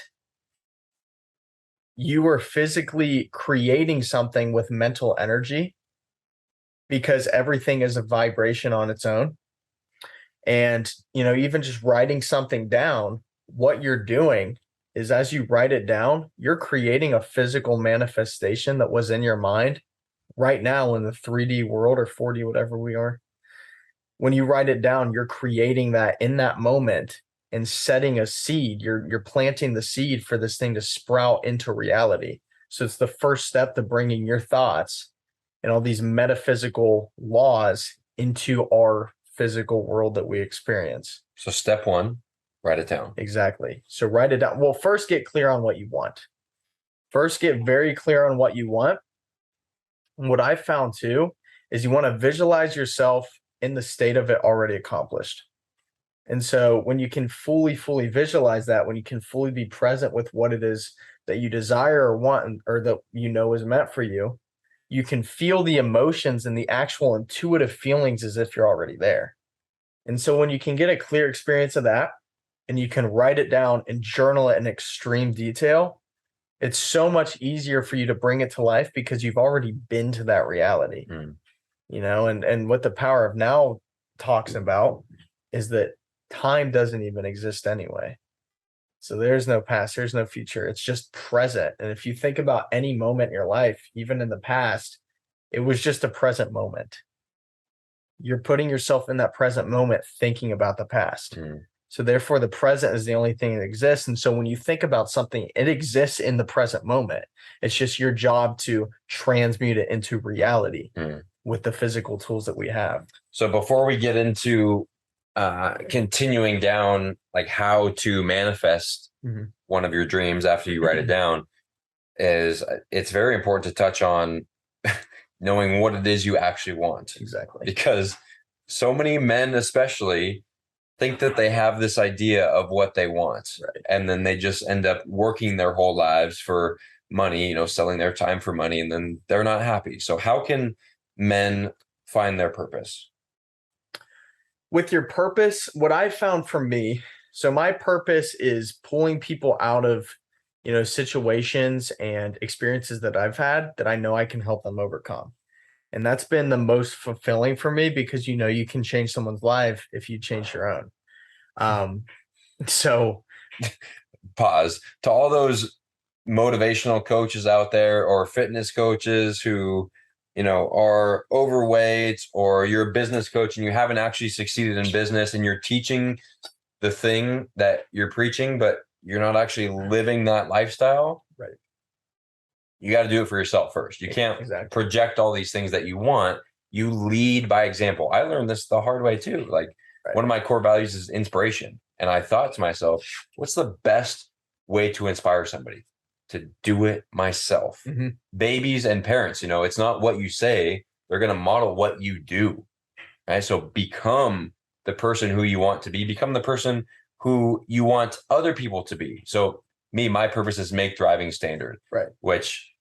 you are physically creating something with mental energy because everything is a vibration on its own. And, even just writing something down, what you're doing is as you write it down, you're creating a physical manifestation that was in your mind right now in the 3D world or 4D, whatever we are. When you write it down, you're creating that in that moment and setting a seed. You're planting the seed for this thing to sprout into reality. So it's the first step to bringing your thoughts and all these metaphysical laws into our physical world that we experience. So step one, Write it down. Exactly. So write it down. Well, first get clear on what you want. First get very clear on what you want. And what I found too is you want to visualize yourself in the state of it already accomplished. And so when you can fully visualize that, when you can fully be present with what it is that you desire or want or that you know is meant for you, you can feel the emotions and the actual intuitive feelings as if you're already there. And so when you can get a clear experience of that and you can write it down and journal it in extreme detail, it's so much easier for you to bring it to life because you've already been to that reality. And what the power of now talks about is that time doesn't even exist anyway. So there's no past, there's no future. It's just present. And if you think about any moment in your life, even in the past, it was just a present moment. You're putting yourself in that present moment thinking about the past. So therefore, the present is the only thing that exists. And so when you think about something, it exists in the present moment. It's just your job to transmute it into reality with the physical tools that we have. So before we get into continuing down like how to manifest one of your dreams after you write it down, is it's very important to touch on knowing what it is you actually want. Exactly. Because so many men especially think that they have this idea of what they want. Right. And then they just end up working their whole lives for money, selling their time for money, and then they're not happy. So how can men find their purpose? With your purpose, what I found for me, so my purpose is pulling people out of, situations and experiences that I've had that I know I can help them overcome. And that's been the most fulfilling for me because, you can change someone's life if you change your own. So pause to all those motivational coaches out there or fitness coaches who are overweight, or you're a business coach and you haven't actually succeeded in business and you're teaching the thing that you're preaching, but you're not actually living that lifestyle. Right. You got to do it for yourself first. You can't project all these things that you want. You lead by example. I learned this the hard way too. Like one of my core values is inspiration. And I thought to myself, what's the best way to inspire somebody? To do it myself. Babies and parents, it's not what you say, they're going to model what you do. Right. So become the person who you want to be, become the person who you want other people to be. So my purpose is make driving standard, right, which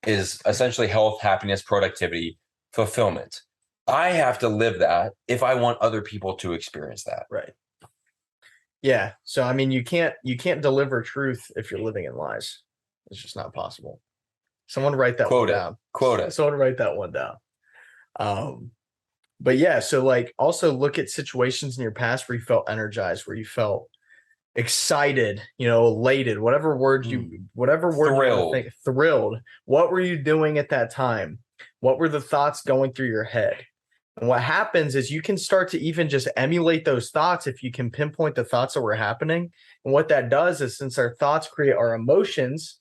is essentially health, happiness, productivity, fulfillment. I have to live that if I want other people to experience that. Right. Yeah. So, I mean, you can't deliver truth if you're living in lies. It's just not possible. Someone write that one down. Quote it. Someone write that one down. But yeah, so like also look at situations in your past where you felt energized, where you felt excited, elated, whatever word thrilled. You think, thrilled. What were you doing at that time? What were the thoughts going through your head? And what happens is you can start to even just emulate those thoughts if you can pinpoint the thoughts that were happening. And what that does is, since our thoughts create our emotions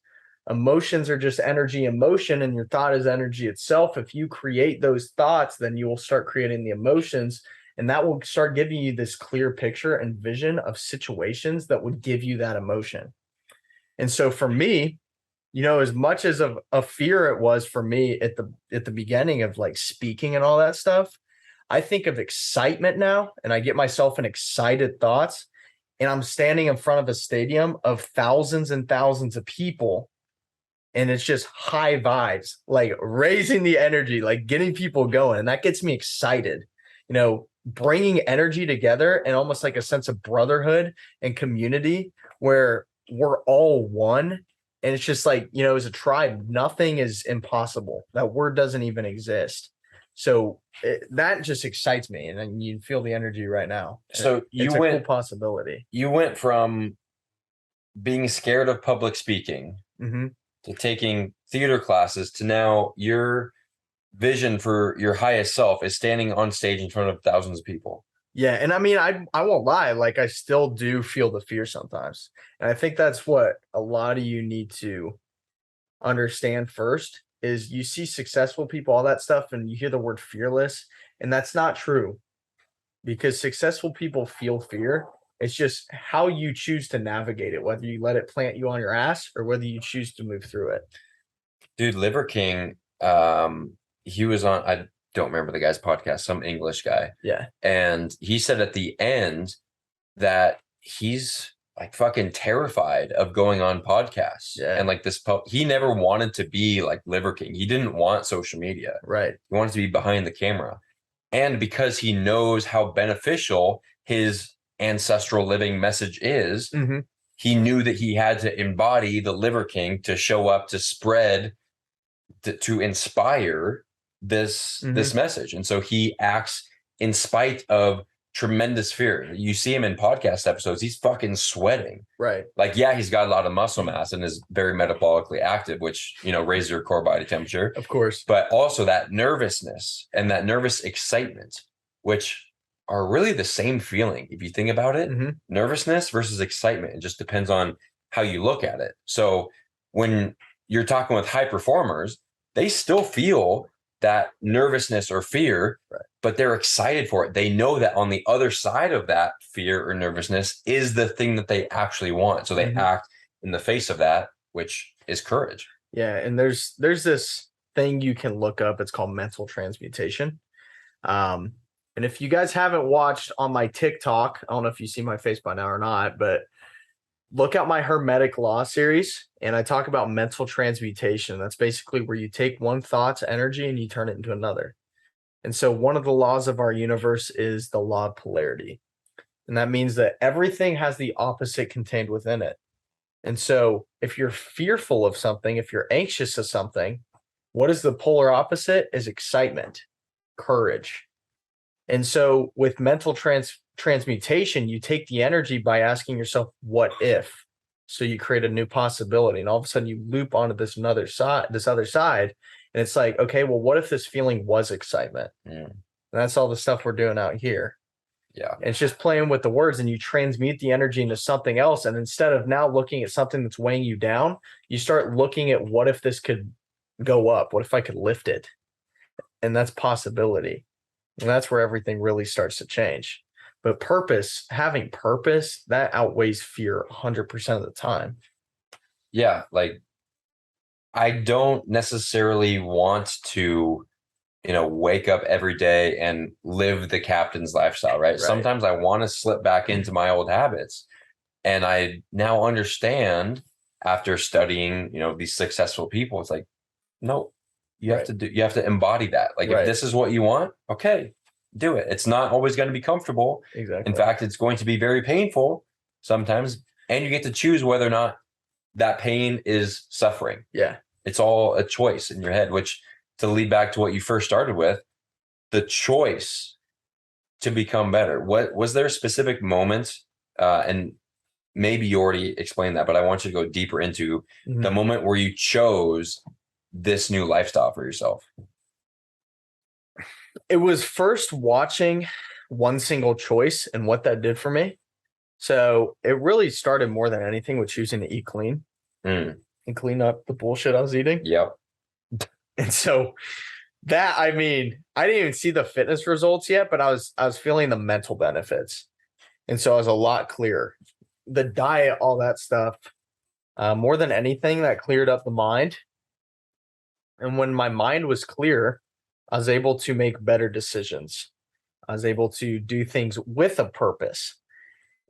are just energy in motion, and your thought is energy itself. If you create those thoughts, then you will start creating the emotions, and that will start giving you this clear picture and vision of situations that would give you that emotion. And so for me, as much as of a fear it was for me at the beginning of like speaking and all that stuff, I think of excitement now, and I get myself in excited thoughts, and I'm standing in front of a stadium of thousands and thousands of people, and it's just high vibes, like raising the energy, like getting people going, and that gets me excited. Bringing energy together and almost like a sense of brotherhood and community where we're all one. And it's just like, as a tribe, nothing is impossible. That word doesn't even exist. So that just excites me. And then you feel the energy right now. So it's a cool possibility. You went from being scared of public speaking to taking theater classes to now your vision for your highest self is standing on stage in front of thousands of people. Yeah. And I mean, I won't lie. Like, I still do feel the fear sometimes. And I think that's what a lot of you need to understand first is you see successful people, all that stuff, and you hear the word fearless, and that's not true, because successful people feel fear It's just how you choose to navigate it, whether you let it plant you on your ass or whether you choose to move through it. Dude, Liver King, he was on, I don't remember the guy's podcast, some English guy. Yeah. And he said at the end that he's like fucking terrified of going on podcasts. Yeah. And like he never wanted to be like Liver King. He didn't want social media. Right. He wanted to be behind the camera. And because he knows how beneficial his ancestral living message is, he knew that he had to embody the Liver King to show up, to spread, to inspire this message. And so he acts in spite of tremendous fear. You see him in podcast episodes, he's fucking sweating. Right. Like, yeah, he's got a lot of muscle mass and is very metabolically active, which, raises your core body temperature. Of course. But also that nervousness and that nervous excitement, which are really the same feeling. If you think about it, nervousness versus excitement, it just depends on how you look at it. So when you're talking with high performers, they still feel that nervousness or fear, but they're excited for it. They know that on the other side of that fear or nervousness is the thing that they actually want. So they act in the face of that, which is courage. Yeah. And there's this thing you can look up. It's called mental transmutation. And if you guys haven't watched on my TikTok, I don't know if you see my face by now or not, but look at my Hermetic Law series, and I talk about mental transmutation. That's basically where you take one thought's energy and you turn it into another. And so one of the laws of our universe is the law of polarity. And that means that everything has the opposite contained within it. And so if you're fearful of something, if you're anxious of something, what is the polar opposite? Is excitement, courage. And so with mental transmutation, you take the energy by asking yourself, what if? So you create a new possibility, and all of a sudden you loop onto this other side, and it's like, okay, well, what if this feeling was excitement? And that's all the stuff we're doing out here. Yeah. And it's just playing with the words, and you transmute the energy into something else. And instead of now looking at something that's weighing you down, you start looking at, what if this could go up? What if I could lift it? And that's possibility. And that's where everything really starts to change. But having purpose, that outweighs fear 100% of the time. Yeah. Like, I don't necessarily want to, wake up every day and live the captain's lifestyle, right? Sometimes I want to slip back into my old habits. And I now understand, after studying, these successful people, it's like, no, you have to embody that. Like, if this is what you want, okay, do it. It's not always going to be comfortable. Exactly. In fact, it's going to be very painful sometimes, and you get to choose whether or not that pain is suffering. Yeah. It's all a choice in your head, which, to lead back to what you first started with, the choice to become better. What was there a specific moment, and maybe you already explained that, but I want you to go deeper into the moment where you chose this new lifestyle for yourself? It was first watching One Single Choice and what that did for me. So it really started more than anything with choosing to eat clean and clean up the bullshit I was eating. Yep. And so that, I didn't even see the fitness results yet, but I was feeling the mental benefits. And so I was a lot clearer. The diet, all that stuff, more than anything, that cleared up the mind. And when my mind was clear, I was able to make better decisions. I was able to do things with a purpose.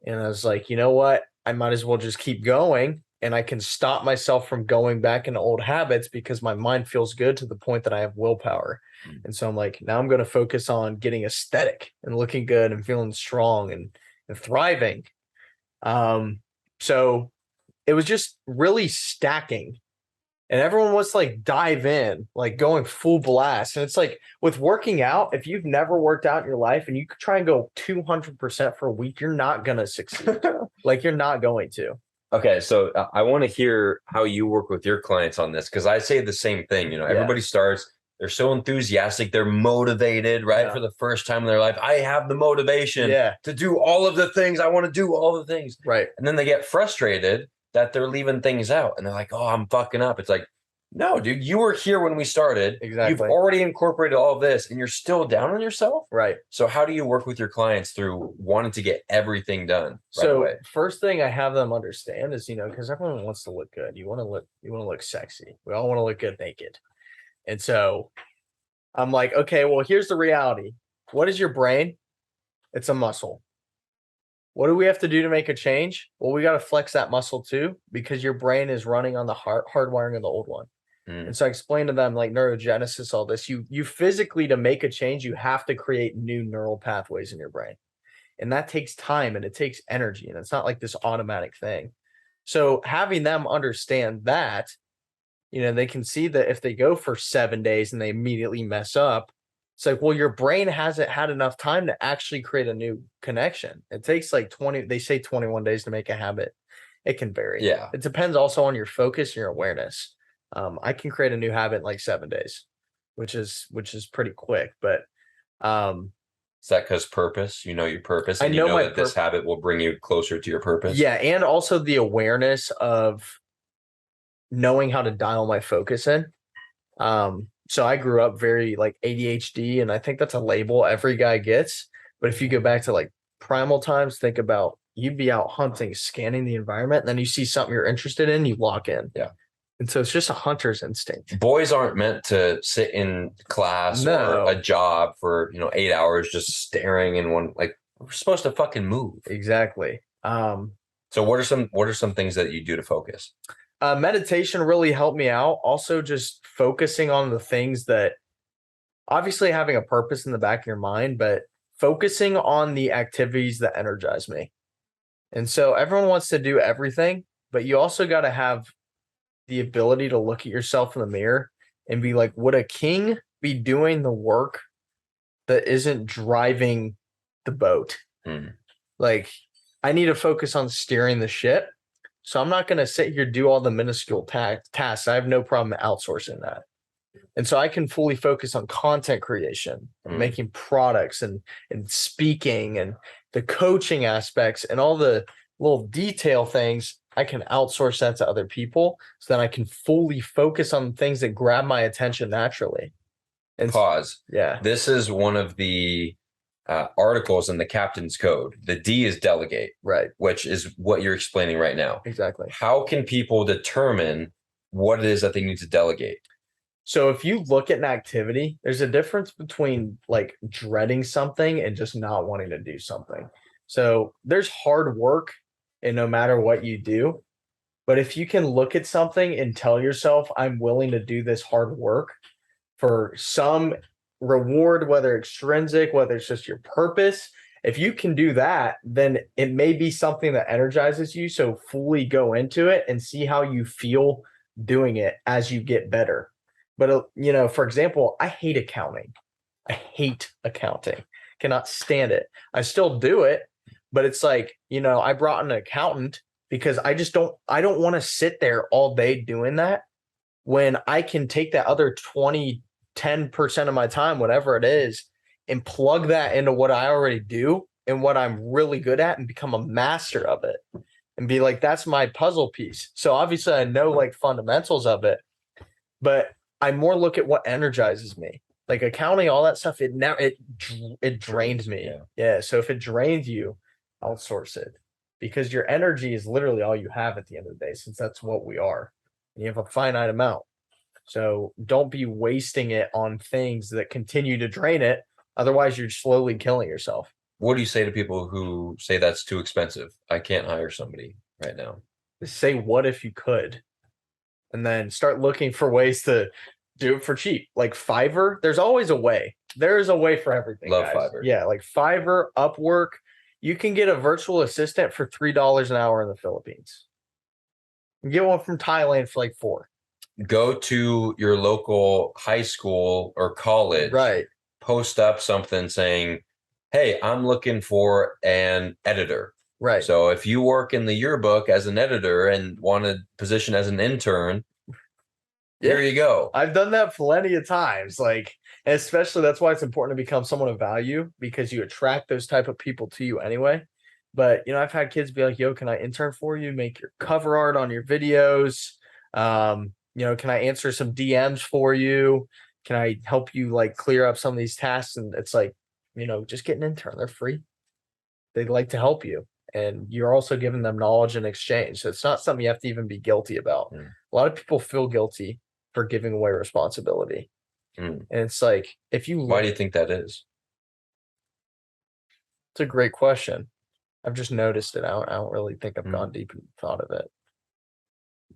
And I was like, you know what? I might as well just keep going, and I can stop myself from going back into old habits because my mind feels good to the point that I have willpower. And so I'm like, now I'm going to focus on getting aesthetic and looking good and feeling strong and thriving. So it was just really stacking. And everyone wants to like dive in, like going full blast. And it's like with working out, if you've never worked out in your life and you try and go 200% for a week, you're not going to succeed. Like, you're not going to. Okay. So I want to hear how you work with your clients on this, because I say the same thing. Everybody starts, they're so enthusiastic, they're motivated, right? For the first time in their life. I have the motivation to do all of the things. I want to do all the things. Right. And then they get frustrated that they're leaving things out, and they're like, oh, I'm fucking up. It's like, No, dude, you were here when we started. Exactly. You've already incorporated all of this and you're still down on yourself. Right. So how do you work with your clients through wanting to get everything done right So away? first thing I have them understand is, because everyone wants to look good. You want to look sexy. We all want to look good naked. And so I'm like, okay, well, here's the reality. What is your brain? It's a muscle. What do we have to do to make a change? Well, we got to flex that muscle too, because your brain is running on the hardwiring of the old one. And so I explained to them like neurogenesis, all this. You physically, to make a change, you have to create new neural pathways in your brain. And that takes time and it takes energy. And it's not like this automatic thing. So having them understand that, they can see that if they go for 7 days and they immediately mess up, it's like, well, your brain hasn't had enough time to actually create a new connection. It takes like 21 days to make a habit. It can vary. Yeah. It depends also on your focus and your awareness. I can create a new habit in like 7 days, which is pretty quick. But is that because purpose? You know your purpose, and I know that this habit will bring you closer to your purpose. Yeah, and also the awareness of knowing how to dial my focus in. So I grew up very like ADHD, and I think that's a label every guy gets. But if you go back to like primal times, think about you'd be out hunting, scanning the environment, and then you see something you're interested in, you lock in. Yeah. And so it's just a hunter's instinct. Boys aren't meant to sit in class or a job for 8 hours just staring in one. Like, we're supposed to fucking move. Exactly. So what are some things that you do to focus? Meditation really helped me out. Also, just focusing on the things that, obviously having a purpose in the back of your mind, but focusing on the activities that energize me. And so everyone wants to do everything, but you also got to have the ability to look at yourself in the mirror and be like, would a king be doing the work that isn't driving the boat? Like, I need to focus on steering the ship. So I'm not going to sit here, do all the minuscule tasks. I have no problem outsourcing that. And so I can fully focus on content creation, making products and speaking and the coaching aspects and all the little detail things. I can outsource that to other people so that I can fully focus on things that grab my attention naturally. And pause. Yeah. This is one of the articles in the Captain's Code. The D is delegate, right? Which is what you're explaining right now. Exactly. How can people determine what it is that they need to delegate? So if you look at an activity, there's a difference between like dreading something and just not wanting to do something. So there's hard work in no matter what you do. But if you can look at something and tell yourself, I'm willing to do this hard work for some reward, whether extrinsic, whether it's just your purpose, if you can do that, then it may be something that energizes you. So fully go into it and see how you feel doing it as you get better. But, for example, I hate accounting. Cannot stand it. I still do it, but it's like, I brought an accountant because I don't want to sit there all day doing that when I can take that other 10% of my time, whatever it is, and plug that into what I already do and what I'm really good at and become a master of it and be like, that's my puzzle piece. So obviously I know like fundamentals of it, but I more look at what energizes me. Like accounting, all that stuff, it drains me. Yeah. So if it drains you, outsource it, because your energy is literally all you have at the end of the day, since that's what we are. And you have a finite amount. So don't be wasting it on things that continue to drain it. Otherwise, you're slowly killing yourself. What do you say to people who say that's too expensive? I can't hire somebody right now. Say, what if you could? And then start looking for ways to do it for cheap. Like Fiverr, there's always a way. There's a way for everything. Love guys. Fiverr. Yeah, like Fiverr, Upwork. You can get a virtual assistant for $3 an hour in the Philippines. You get one from Thailand for like $4. Go to your local high school or college. Right. Post up something saying, hey, I'm looking for an editor. Right. So if you work in the yearbook as an editor and want a position as an intern, here you go. I've done that plenty of times. Like, especially that's why it's important to become someone of value, because you attract those type of people to you anyway. But, I've had kids be like, yo, can I intern for you? Make your cover art on your videos. can I answer some DMs for you? Can I help you like clear up some of these tasks? And it's like, just get an intern. They're free. They like to help you. And you're also giving them knowledge in exchange. So it's not something you have to even be guilty about. A lot of people feel guilty for giving away responsibility. And it's like, why do you think that is? It's a great question. I've just noticed it. I don't really think I've gone deep and thought of it.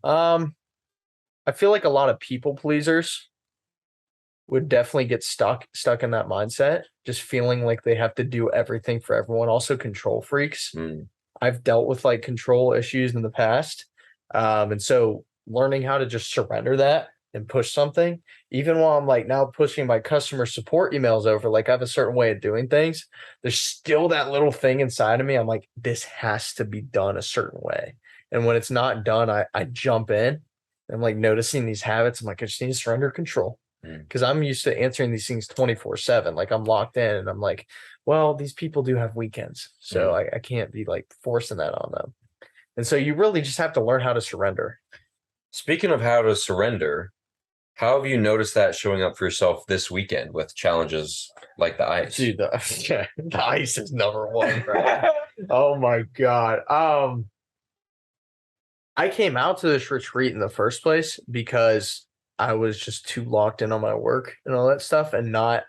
I feel like a lot of people pleasers would definitely get stuck in that mindset, just feeling like they have to do everything for everyone. Also, control freaks. I've dealt with like control issues in the past. And so learning how to just surrender that and push something, even while I'm like now pushing my customer support emails over, like I have a certain way of doing things, there's still that little thing inside of me. I'm like, this has to be done a certain way. And when it's not done, I jump in. I'm like noticing these habits. I'm like, I just need to surrender control because I'm used to answering these things 24/7. Like I'm locked in and I'm like, well, these people do have weekends. So I can't be like forcing that on them. And so you really just have to learn how to surrender. Speaking of how to surrender, how have you noticed that showing up for yourself this weekend with challenges like the ice? Dude, the ice is number one, right? Oh my God. I came out to this retreat in the first place because I was just too locked in on my work and all that stuff and not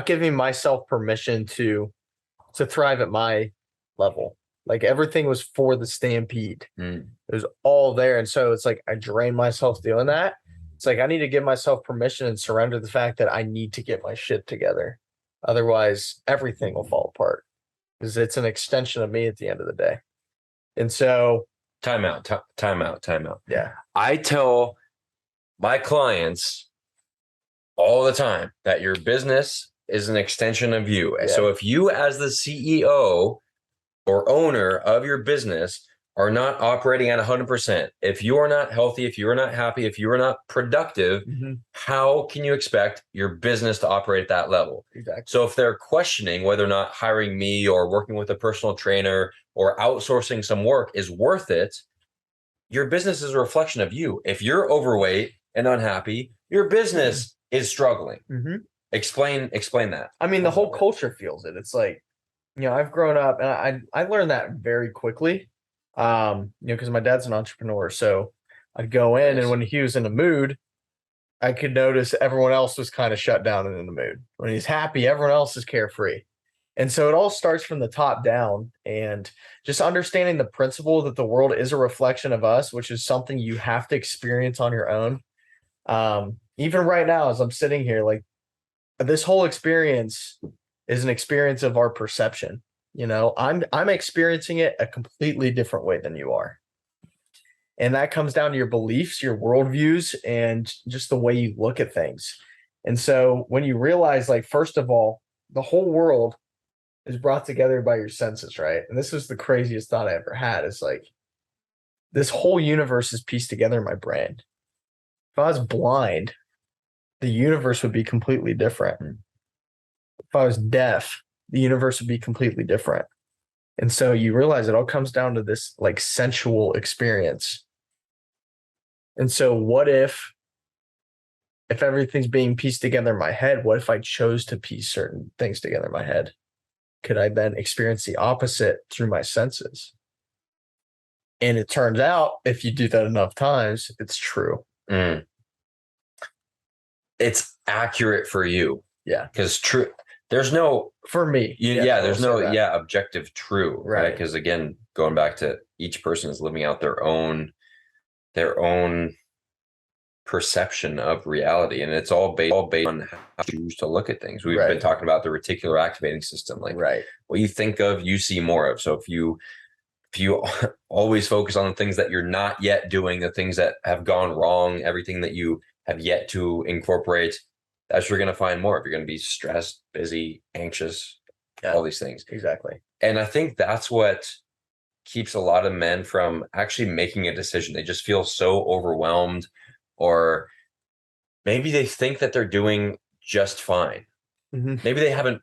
giving myself permission to thrive at my level. Like everything was for the stampede. It was all there. And so it's like I drained myself doing that. It's like I need to give myself permission and surrender the fact that I need to get my shit together. Otherwise, everything will fall apart because it's an extension of me at the end of the day. And so time out. Yeah. I tell my clients all the time that your business is an extension of you. Yeah. So if you as the CEO or owner of your business are not operating at 100%, if you are not healthy, if you are not happy, if you are not productive, how can you expect your business to operate at that level? Exactly. So if they're questioning whether or not hiring me or working with a personal trainer or outsourcing some work is worth it, your business is a reflection of you. If you're overweight and unhappy, your business is struggling. Explain that. I mean, the whole culture feels it. It's like, I've grown up and I learned that very quickly. Because my dad's an entrepreneur. So I'd go in and when he was in a mood, I could notice everyone else was kind of shut down and in the mood. When he's happy, everyone else is carefree. And so it all starts from the top down and just understanding the principle that the world is a reflection of us, which is something you have to experience on your own. Even right now, as I'm sitting here, like this whole experience is an experience of our perception. I'm experiencing it a completely different way than you are. And that comes down to your beliefs, your worldviews, and just the way you look at things. And so when you realize, like, first of all, the whole world is brought together by your senses, right? And this is the craziest thought I ever had. It's like, this whole universe is pieced together in my brain. If I was blind, the universe would be completely different. If I was deaf, the universe would be completely different. And so you realize it all comes down to this like sensual experience. And so what if everything's being pieced together in my head, what if I chose to piece certain things together in my head? Could I then experience the opposite through my senses? And it turns out if you do that enough times, it's true. It's accurate for you. Yeah. Because true. There's no for me. There's no objective true, right? Because again, going back to each person is living out their own perception of reality, and it's all based on how you choose to look at things. We've been talking about the reticular activating system, like what you think of, you see more of. So if you always focus on the things that you're not yet doing, the things that have gone wrong, everything that you have yet to incorporate, that's what you're going to find more of. You're going to be stressed, busy, anxious, all these things. Exactly. And I think that's what keeps a lot of men from actually making a decision. They just feel so overwhelmed, or maybe they think that they're doing just fine. Maybe they haven't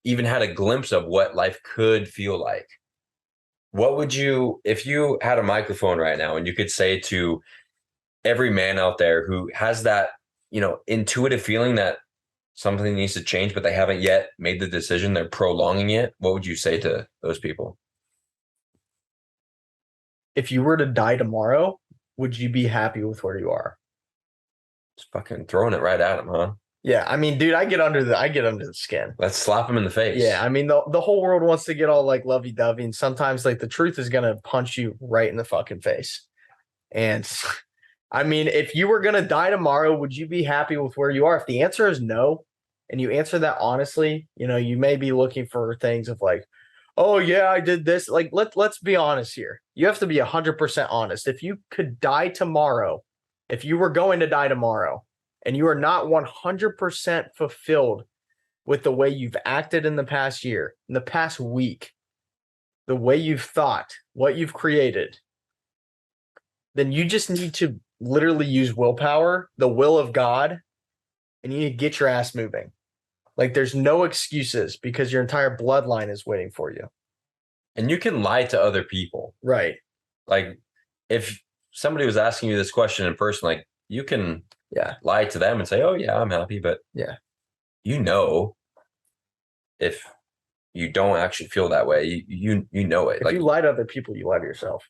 even had a glimpse of what life could feel like. What would you, if you had a microphone right now and you could say to every man out there who has that, intuitive feeling that something needs to change, but they haven't yet made the decision, they're prolonging it, what would you say to those people? If you were to die tomorrow, would you be happy with where you are? Just fucking throwing it right at them, huh? Yeah, I mean, dude, I get under the skin. Let's slap them in the face. Yeah, I mean, the whole world wants to get all like lovey-dovey, and sometimes like the truth is gonna punch you right in the fucking face. And I mean, if you were gonna die tomorrow, would you be happy with where you are? If the answer is no, and you answer that honestly, you may be looking for things of like, oh yeah, I did this. Like, let's be honest here. You have to be 100% honest. If you could die tomorrow, if you were going to die tomorrow, and you are not 100% fulfilled with the way you've acted in the past year, in the past week, the way you've thought, what you've created, then you just need to literally use willpower, the will of God, and you need to get your ass moving. Like, there's no excuses because your entire bloodline is waiting for you. And you can lie to other people. Right. Like, if somebody was asking you this question in person, like, you can lie to them and say, oh yeah, I'm happy, but if you don't actually feel that way, you know it. If you lie to other people, you lie to yourself.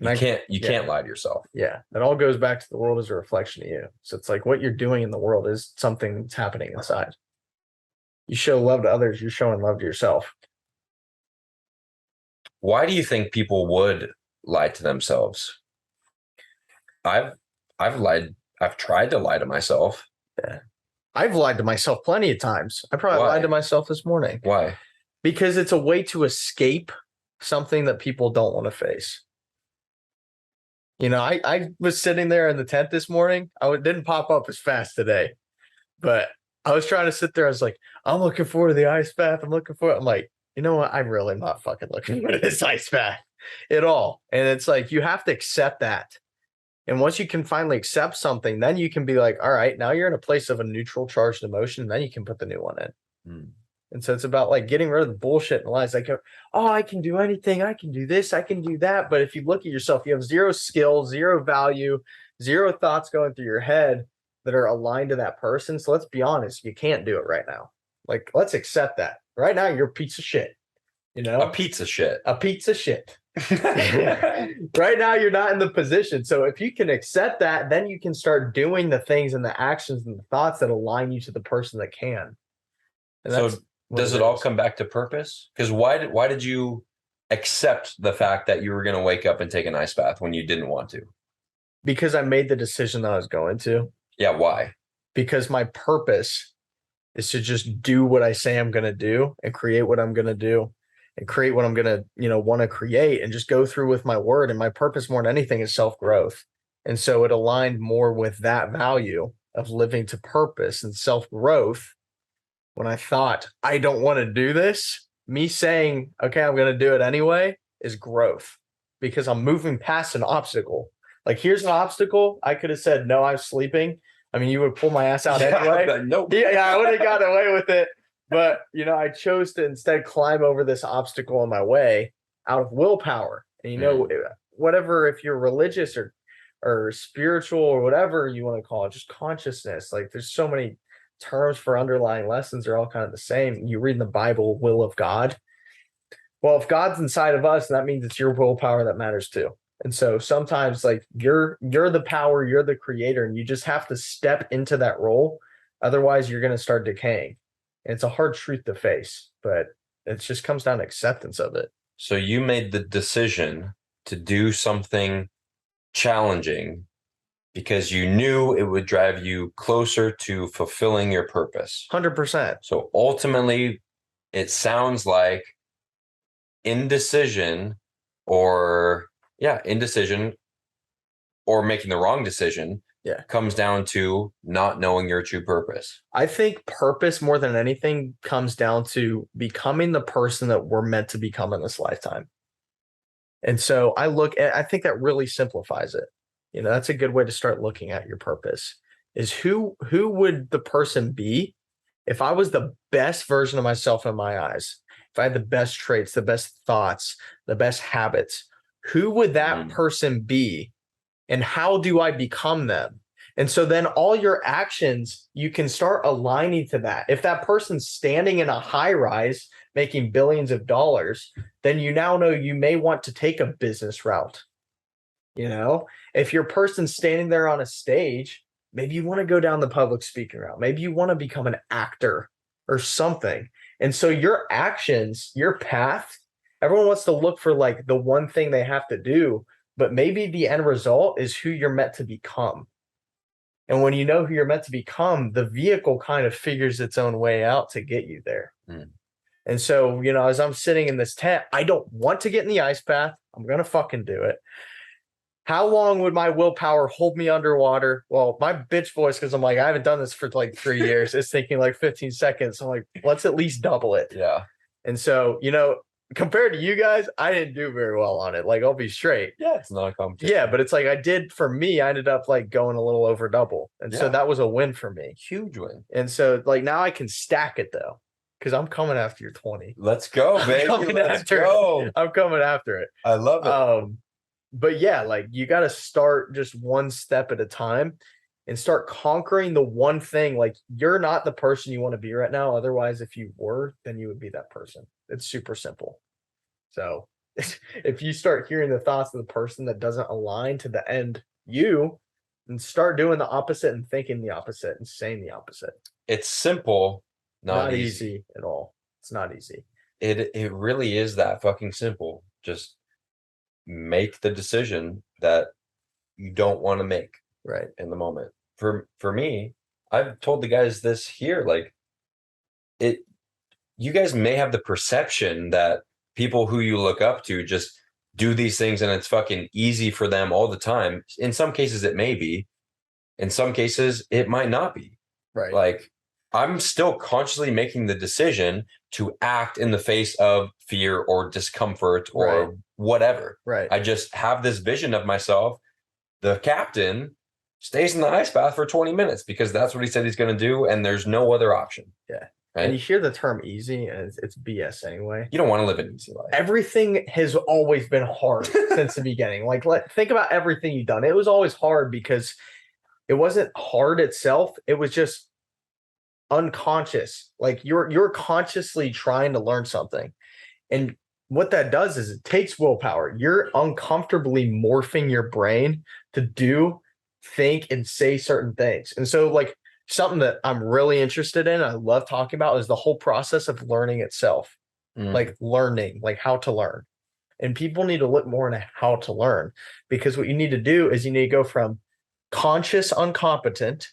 And you can't lie to yourself. Yeah. It all goes back to the world as a reflection of you. So it's like what you're doing in the world is something that's happening inside. You show love to others, you're showing love to yourself. Why do you think people would lie to themselves? I've tried to lie to myself. Yeah. I've lied to myself plenty of times. I probably lied to myself this morning. Why? Because it's a way to escape something that people don't want to face. I was sitting there in the tent this morning. It didn't pop up as fast today, but I was trying to sit there. I was like, I'm looking forward to the ice bath. I'm like, you know what? I'm really not fucking looking forward to this ice bath at all. And it's like, you have to accept that. And once you can finally accept something, then you can be like, all right, now you're in a place of a neutral charged emotion. And then you can put the new one in. And so it's about like getting rid of the bullshit and lies. Like, oh, I can do anything. I can do this. I can do that. But if you look at yourself, you have zero skill, zero value, zero thoughts going through your head that are aligned to that person. So let's be honest, you can't do it right now. Like, let's accept that. Right now, you're a piece of shit. A piece of shit. A piece of shit. Right now, you're not in the position. So if you can accept that, then you can start doing the things and the actions and the thoughts that align you to the person that can. And so does it all come back to purpose? Because why did you accept the fact that you were going to wake up and take an ice bath when you didn't want to? Because I made the decision that I was going to. Yeah, why? Because my purpose is to just do what I say I'm going to do and create what I'm going to do and create what I'm going to, want to create and just go through with my word. And my purpose more than anything is self-growth. And so it aligned more with that value of living to purpose and self-growth. When I thought, I don't want to do this, me saying, okay, I'm going to do it anyway is growth because I'm moving past an obstacle. Like, here's an obstacle. I could have said, no, I'm sleeping. I mean, you would pull my ass out anyway. Nope. Yeah, I would have gotten away with it. But, I chose to instead climb over this obstacle in my way out of willpower. And, whatever, if you're religious or spiritual or whatever you want to call it, just consciousness. Like, there's so many terms for underlying lessons are all kind of the same. You read in the Bible, will of God. Well, if God's inside of us, that means it's your willpower that matters too. And so sometimes like you're the power, you're the creator, and you just have to step into that role. Otherwise, you're going to start decaying. And it's a hard truth to face, but it just comes down to acceptance of it. So you made the decision to do something challenging because you knew it would drive you closer to fulfilling your purpose. 100%. So ultimately, it sounds like indecision or making the wrong decision comes down to not knowing your true purpose. I think purpose more than anything comes down to becoming the person that we're meant to become in this lifetime. And so I think that really simplifies it. That's a good way to start looking at your purpose is who would the person be if I was the best version of myself in my eyes, if I had the best traits, the best thoughts, the best habits, who would that person be And how do I become them? And so then all your actions, you can start aligning to that. If that person's standing in a high rise making billions of dollars, then you now know you may want to take a business route. You know, if your person's standing there on a stage, maybe you want to go down the public speaking route. Maybe you want to become an actor or something. And so your actions, your path, everyone wants to look for like the one thing they have to do, but maybe the end result is who you're meant to become. And when you know who you're meant to become, the vehicle kind of figures its own way out to get you there. And so, you know, as I'm sitting in this tent, I don't want to get in the ice bath. I'm going to fucking do it. How long would my willpower hold me underwater? Well, my bitch voice, because I'm like, I haven't done this for like 3 years. It's taking like 15 seconds. I'm like, let's at least double it. Yeah. And so, you know, compared to you guys, I didn't do very well on it. Like, I'll be straight. Yeah, it's not a competition. Yeah, but it's like for me, I ended up like going a little over double. And so that was a win for me. Huge win. And so like now I can stack it though, because I'm coming after your 20. Let's go, baby. Let's go. I'm coming after it. I love it. But yeah, like you got to start just one step at a time and start conquering the one thing. Like you're not the person you want to be right now. Otherwise, if you were, then you would be that person. It's super simple. So if you start hearing the thoughts of the person that doesn't align to the end you, and start doing the opposite and thinking the opposite and saying the opposite. It's simple, not easy at all. It's not easy. It really is that fucking simple. Just make the decision that you don't want to make right in the moment. For me, I've told the guys this here, like you guys may have the perception that people who you look up to just do these things and it's fucking easy for them all the time. In some cases it may be, in some cases it might not be. Right. Like I'm still consciously making the decision to act in the face of fear or discomfort or whatever. Right. I just have this vision of myself. The captain stays in the ice bath for 20 minutes because that's what he said he's going to do. And there's no other option. Yeah. Right? And you hear the term easy and it's BS anyway. You don't want to live an easy life. Everything has always been hard since the beginning. Like think about everything you've done. It was always hard because it wasn't hard itself. It was just unconscious. Like you're consciously trying to learn something. And what that does is it takes willpower. You're uncomfortably morphing your brain to do, think, and say certain things. And so like something that I'm really interested in, I love talking about, is the whole process of learning itself. Like learning, like how to learn. And people need to look more into how to learn, because what you need to do is you need to go from conscious incompetent.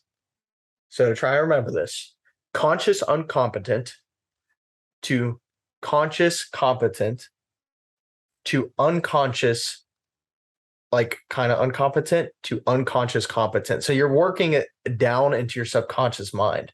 So try to remember this: conscious incompetent to conscious competent to unconscious, like kind of incompetent to unconscious competent. So you're working it down into your subconscious mind.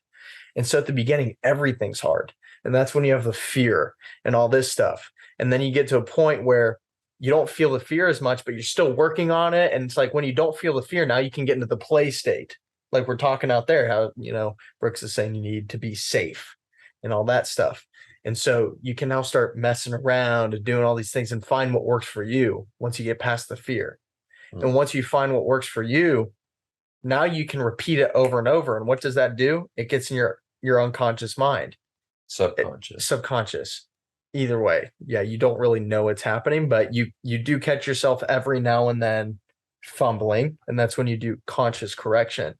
And so at the beginning, everything's hard. And that's when you have the fear and all this stuff. And then you get to a point where you don't feel the fear as much, but you're still working on it. And it's like when you don't feel the fear, now you can get into the play state. Like we're talking out there, how, you know, Brooks is saying you need to be safe and all that stuff. And so you can now start messing around and doing all these things and find what works for you once you get past the fear. And once you find what works for you, now you can repeat it over and over. And what does that do? It gets in your unconscious mind. Subconscious. Either way. Yeah, you don't really know what's happening, but you do catch yourself every now and then fumbling. And that's when you do conscious correction.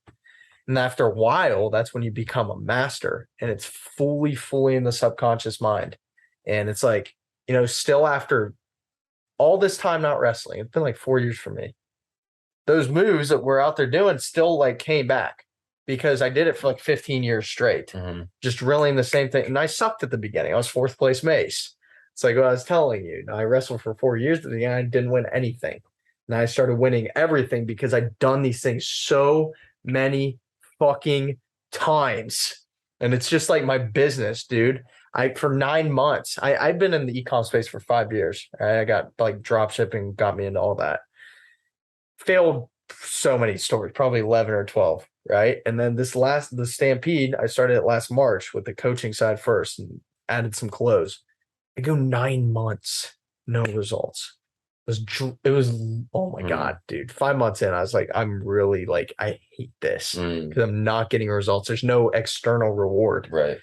And after a while, that's when you become a master, and it's fully in the subconscious mind. And it's like, you know, still after all this time not wrestling, it's been like 4 years for me. Those moves that we're out there doing still like came back because I did it for like 15 years straight, just drilling the same thing. And I sucked at the beginning. I was 4th place Mace. It's like what I was telling you. I wrestled for 4 years, but I didn't win anything. And I started winning everything because I'd done these things so many fucking times. And it's just like my business, dude. For 9 months, I've been in the e-com space for 5 years. I got like drop shipping, got me into all that. Failed so many stores, probably 11 or 12, right? And then the Stampede, I started it last March with the coaching side first and added some clothes. I go 9 months, no results. oh my God, dude. 5 months in, I was like, I'm really like, I hate this because I'm not getting results. There's no external reward. Right.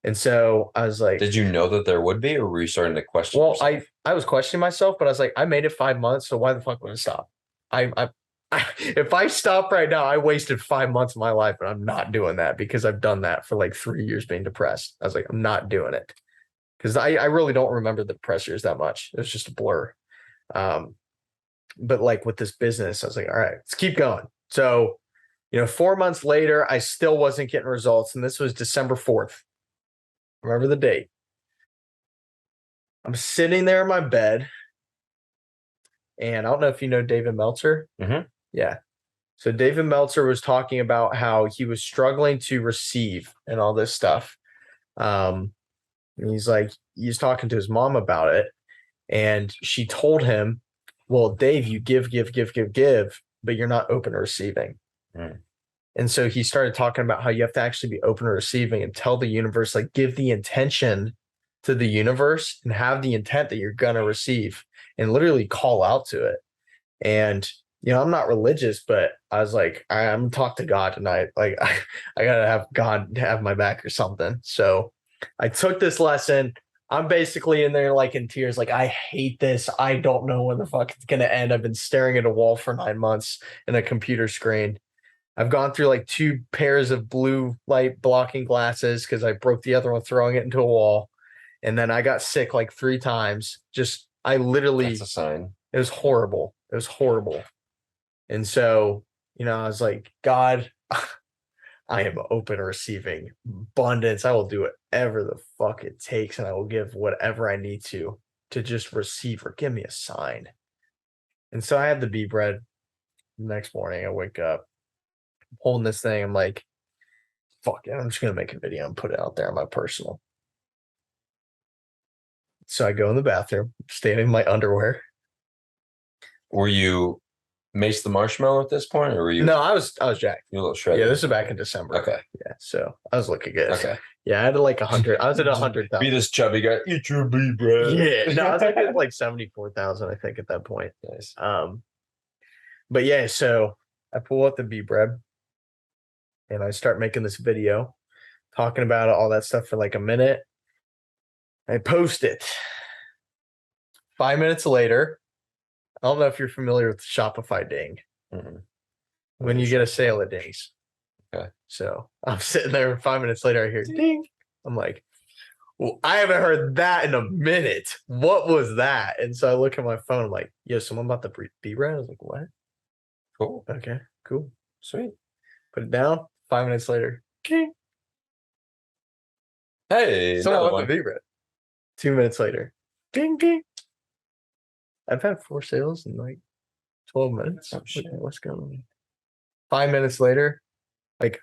And so I was like, did you know that there would be, or were you starting to question well, yourself? I was questioning myself, but I was like, I made it 5 months, so why the fuck would I stop? I if I stop right now, I wasted 5 months of my life, and I'm not doing that because I've done that for like 3 years being depressed. I was like, I'm not doing it because I really don't remember the depressed years that much. It was just a blur. But like with this business, I was like, all right, let's keep going. So, 4 months later, I still wasn't getting results, and this was December 4th. Remember the date. I'm sitting there in my bed, and I don't know if you know David Meltzer. Mm-hmm. Yeah. So David Meltzer was talking about how he was struggling to receive and all this stuff. And he's talking to his mom about it. And she told him, well, Dave, you give, but you're not open to receiving. Mm. And so he started talking about how you have to actually be open to receiving and tell the universe, like, give the intention to the universe and have the intent that you're going to receive and literally call out to it. And, I'm not religious, but I was like, I'm going to talk to God tonight. Like, I got to have God have my back or something. So I took this lesson. I'm basically in there like in tears, like, I hate this. I don't know when the fuck it's going to end. I've been staring at a wall for 9 months in a computer screen. I've gone through like 2 pairs of blue light blocking glasses because I broke the other one throwing it into a wall. And then I got sick like 3 times. I literally, That's a sign. It was horrible. It was horrible. And so, I was like, God, I am open to receiving abundance. I will do whatever the fuck it takes, and I will give whatever I need to just receive or give me a sign. And so I had the bee bread. The next morning, I wake up, I'm holding this thing. I'm like, fuck it, I'm just going to make a video and put it out there on my personal. So I go in the bathroom, standing in my underwear. Were you Mace the Marshmallow at this point, or were you? No, I was jacked. You're a little shredded. Yeah, this is back in December. Okay. Yeah, so I was looking good. Okay. Yeah, I had like 100. I was at 100,000. Be this chubby guy. Eat your bee bread. Yeah, no, I was at like 74,000, I think, at that point. Nice. But yeah, so I pull out the bee bread and I start making this video, talking about all that stuff for like a minute. I post it. 5 minutes later, I don't know if you're familiar with Shopify Ding. Mm-hmm. When you get a sale, it dings. Okay. So I'm sitting there 5 minutes later, I hear ding. I'm like, well, I haven't heard that in a minute. What was that? And so I look at my phone, I'm like, yo, someone bought the bee bread? I was like, what? Cool. Okay, cool. Sweet. Put it down. 5 minutes later, ding. Hey, Someone bought the bee bread. 2 minutes later, ding, ding. I've had 4 sales in like 12 minutes. Oh, shit. What's going on? 5 minutes later, like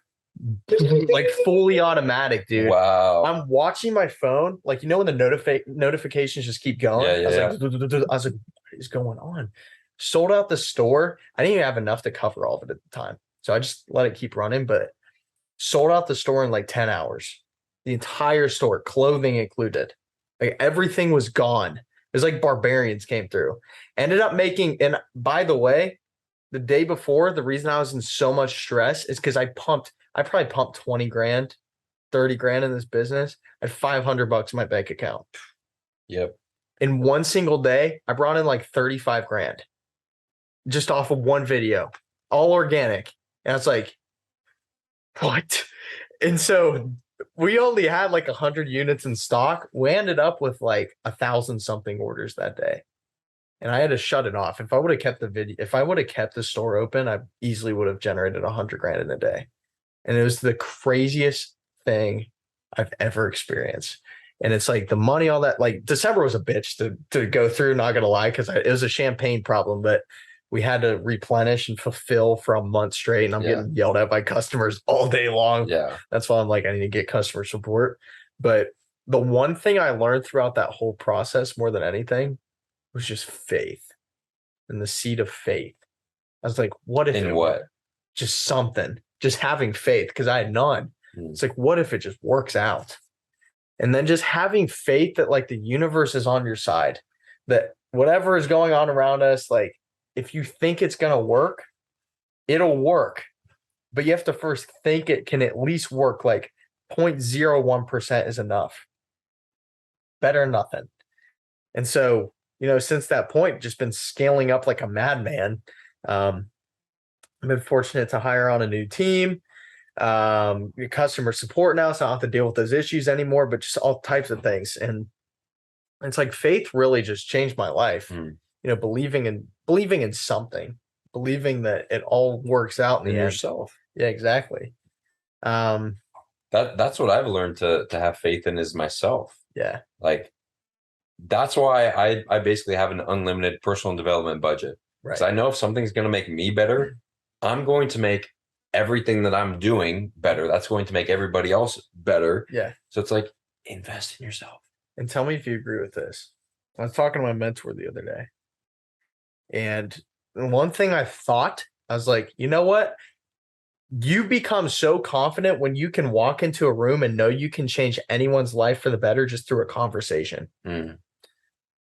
fully automatic, dude. Wow. I'm watching my phone, like, when the notifications just keep going. Yeah, I was like, what is going on? Sold out the store. I didn't even have enough to cover all of it at the time, so I just let it keep running. But sold out the store in like 10 hours. The entire store, clothing included. Like, everything was gone. It was like barbarians came through. Ended up making, and by the way, the day before, the reason I was in so much stress is because I probably pumped 20 grand, 30 grand in this business. I had $500 in my bank account. Yep. In one single day, I brought in like 35 grand just off of one video, all organic. And I was like, what? And so we only had like 100 units in stock. We ended up with like 1,000 something orders that day. And I had to shut it off. If I would have kept the store open, I easily would have generated 100 grand in a day. And it was the craziest thing I've ever experienced. And it's like the money, all that, like December was a bitch to go through, not gonna lie, because it was a champagne problem, but we had to replenish and fulfill for a month straight. And I'm getting yelled at by customers all day long. Yeah. That's why I'm like, I need to get customer support. But the one thing I learned throughout that whole process more than anything was just faith and the seed of faith. I was like, what if in what? Just something, just having faith, because I had none. It's like, what if it just works out? And then just having faith that like the universe is on your side, that whatever is going on around us, like if you think it's going to work, it'll work. But you have to first think it can at least work. Like 0.01% is enough. Better than nothing. And so, since that point, just been scaling up like a madman. I've been fortunate to hire on a new team, customer support now, so I don't have to deal with those issues anymore, but just all types of things. And it's like faith really just changed my life. Believing in something, believing that it all works out in the end. Yourself. Yeah, exactly. That's what I've learned to have faith in is myself. Yeah. Like that's why I basically have an unlimited personal development budget. Right. Because I know if something's going to make me better, I'm going to make everything that I'm doing better. That's going to make everybody else better. Yeah. So it's like invest in yourself. And tell me if you agree with this. I was talking to my mentor the other day. And one thing I thought, I was like, you know what? You become so confident when you can walk into a room and know you can change anyone's life for the better just through a conversation. And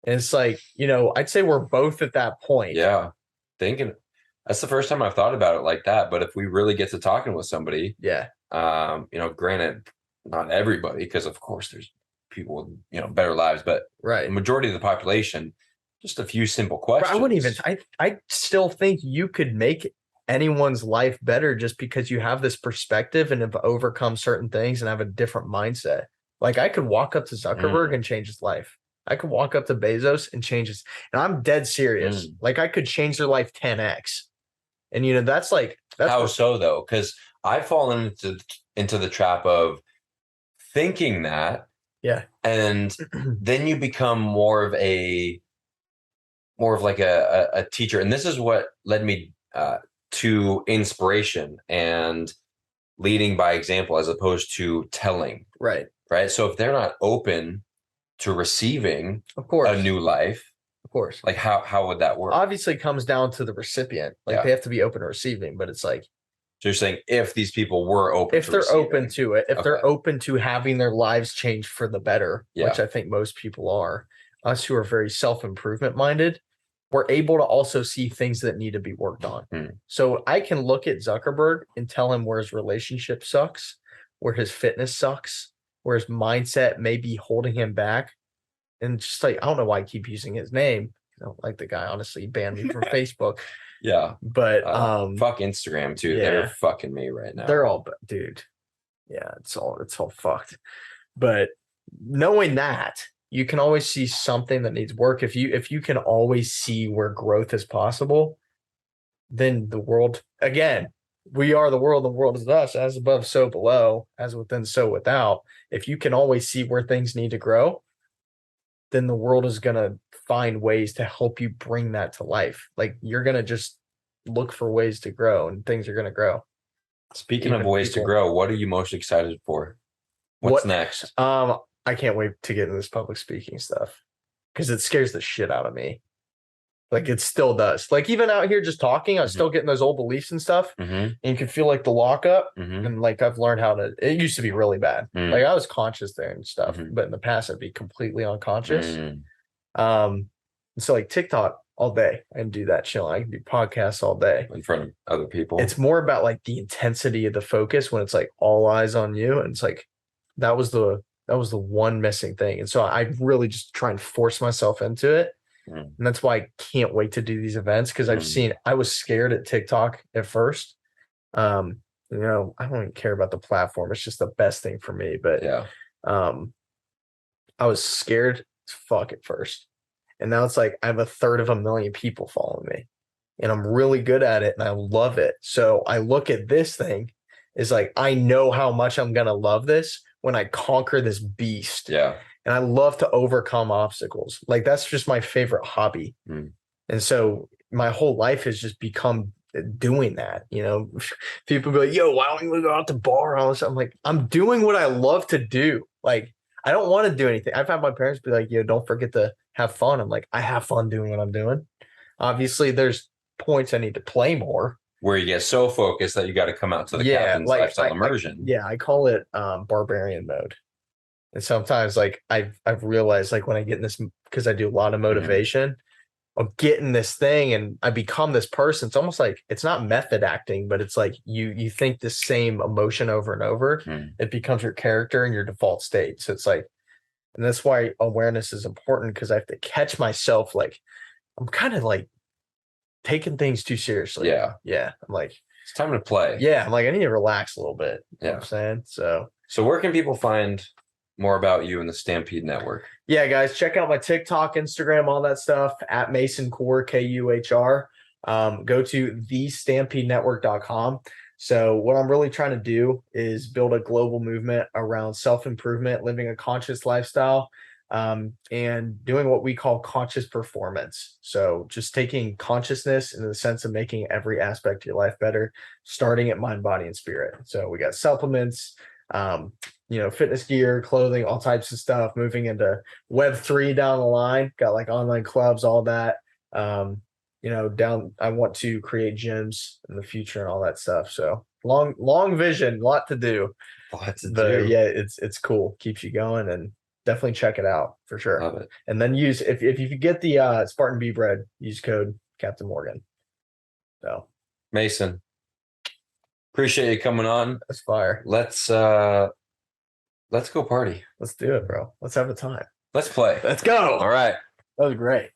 it's like, I'd say we're both at that point. Yeah. Thinking that's the first time I've thought about it like that. But if we really get to talking with somebody, yeah. Granted, not everybody, because of course there's people with, better lives, but right. The majority of the population, just a few simple questions. I wouldn't even, I still think you could make anyone's life better just because you have this perspective and have overcome certain things and have a different mindset. Like I could walk up to Zuckerberg and change his life. I could walk up to Bezos and change his, and I'm dead serious. Like I could change their life 10x. And that's how so though? Because I've fallen into the trap of thinking that. Yeah. And then you become more of like a teacher. And this is what led me to inspiration and leading by example as opposed to telling. Right. So if they're not open to receiving of course a new life, of course, like how would that work? Obviously it comes down to the recipient. Like they have to be open to receiving, but it's like, so you're saying if these people were open, if they're open to it, if they're open to having their lives changed for the better, which I think most people are, us who are very self-improvement minded, we're able to also see things that need to be worked on. So I can look at Zuckerberg and tell him where his relationship sucks, where his fitness sucks, where his mindset may be holding him back. And just like, I don't know why I keep using his name. I don't like the guy, honestly. He banned me from Facebook. Yeah. But fuck Instagram too. Yeah. They're fucking me right now. They're all, dude. Yeah, it's all fucked. But knowing that, you can always see something that needs work. If you can always see where growth is possible, then the world, again, we are the world, the world is us, as above, so below, as within, so without. If you can always see where things need to grow, then the world is going to find ways to help you bring that to life. Like you're going to just look for ways to grow and things are going to grow. Speaking of ways to grow, what are you most excited for? What's next? I can't wait to get into this public speaking stuff because it scares the shit out of me. Like it still does. Like even out here just talking, I was still getting those old beliefs and stuff. And you can feel like the lockup. And like I've learned how to, it used to be really bad. Like I was conscious there and stuff, but in the past I'd be completely unconscious. So like TikTok all day, I can do that chilling. I can do podcasts all day. In front of other people. It's more about like the intensity of the focus when it's like all eyes on you. And it's like, that was the one missing thing. And so I really just try and force myself into it. And that's why I can't wait to do these events because I was scared at TikTok at first. I don't even care about the platform. It's just the best thing for me. But I was scared as fuck at first. And now it's like I have 1/3 people following me. And I'm really good at it and I love it. So I look at this thing as like I know how much I'm gonna love this when I conquer this beast. Yeah. And I love to overcome obstacles. Like that's just my favorite hobby. And so my whole life has just become doing that. People be like, yo, why don't you go out to bar? And all this. I'm like, I'm doing what I love to do. Like, I don't want to do anything. I've had my parents be like, yo, don't forget to have fun. I'm like, I have fun doing what I'm doing. Obviously, there's points I need to play more. Where you get so focused that you got to come out to the captain's lifestyle immersion. I call it barbarian mode. And sometimes like I've realized like when I get in this, because I do a lot of motivation, getting this thing and I become this person. It's almost like it's not method acting, but it's like you think the same emotion over and over. It becomes your character and your default state. So it's like, and that's why awareness is important, because I have to catch myself. Like I'm kind of like taking things too seriously. Yeah. I'm like, it's time to play. Yeah. I'm like, I need to relax a little bit. You know what I'm saying? So where can people find more about you in the Stampede Network? Yeah, guys, check out my TikTok, Instagram, all that stuff at Mason Kuhr, Kuhr. Go to thestampedenetwork.com. So what I'm really trying to do is build a global movement around self-improvement, living a conscious lifestyle, and doing what we call conscious performance. So just taking consciousness in the sense of making every aspect of your life better, starting at mind, body, and spirit. So we got supplements, fitness gear, clothing, all types of stuff, moving into Web3 down the line, got like online clubs, all that. I want to create gyms in the future and all that stuff. So long vision, a lot to do. Yeah, it's cool. Keeps you going, and definitely check it out for sure. Love it. And then use, if you get the Spartan Bee bread, use code Captain Morgan. So Mason, appreciate you coming on. That's fire. Let's go party. Let's do it, bro. Let's have a time. Let's play. Let's go. All right. That was great.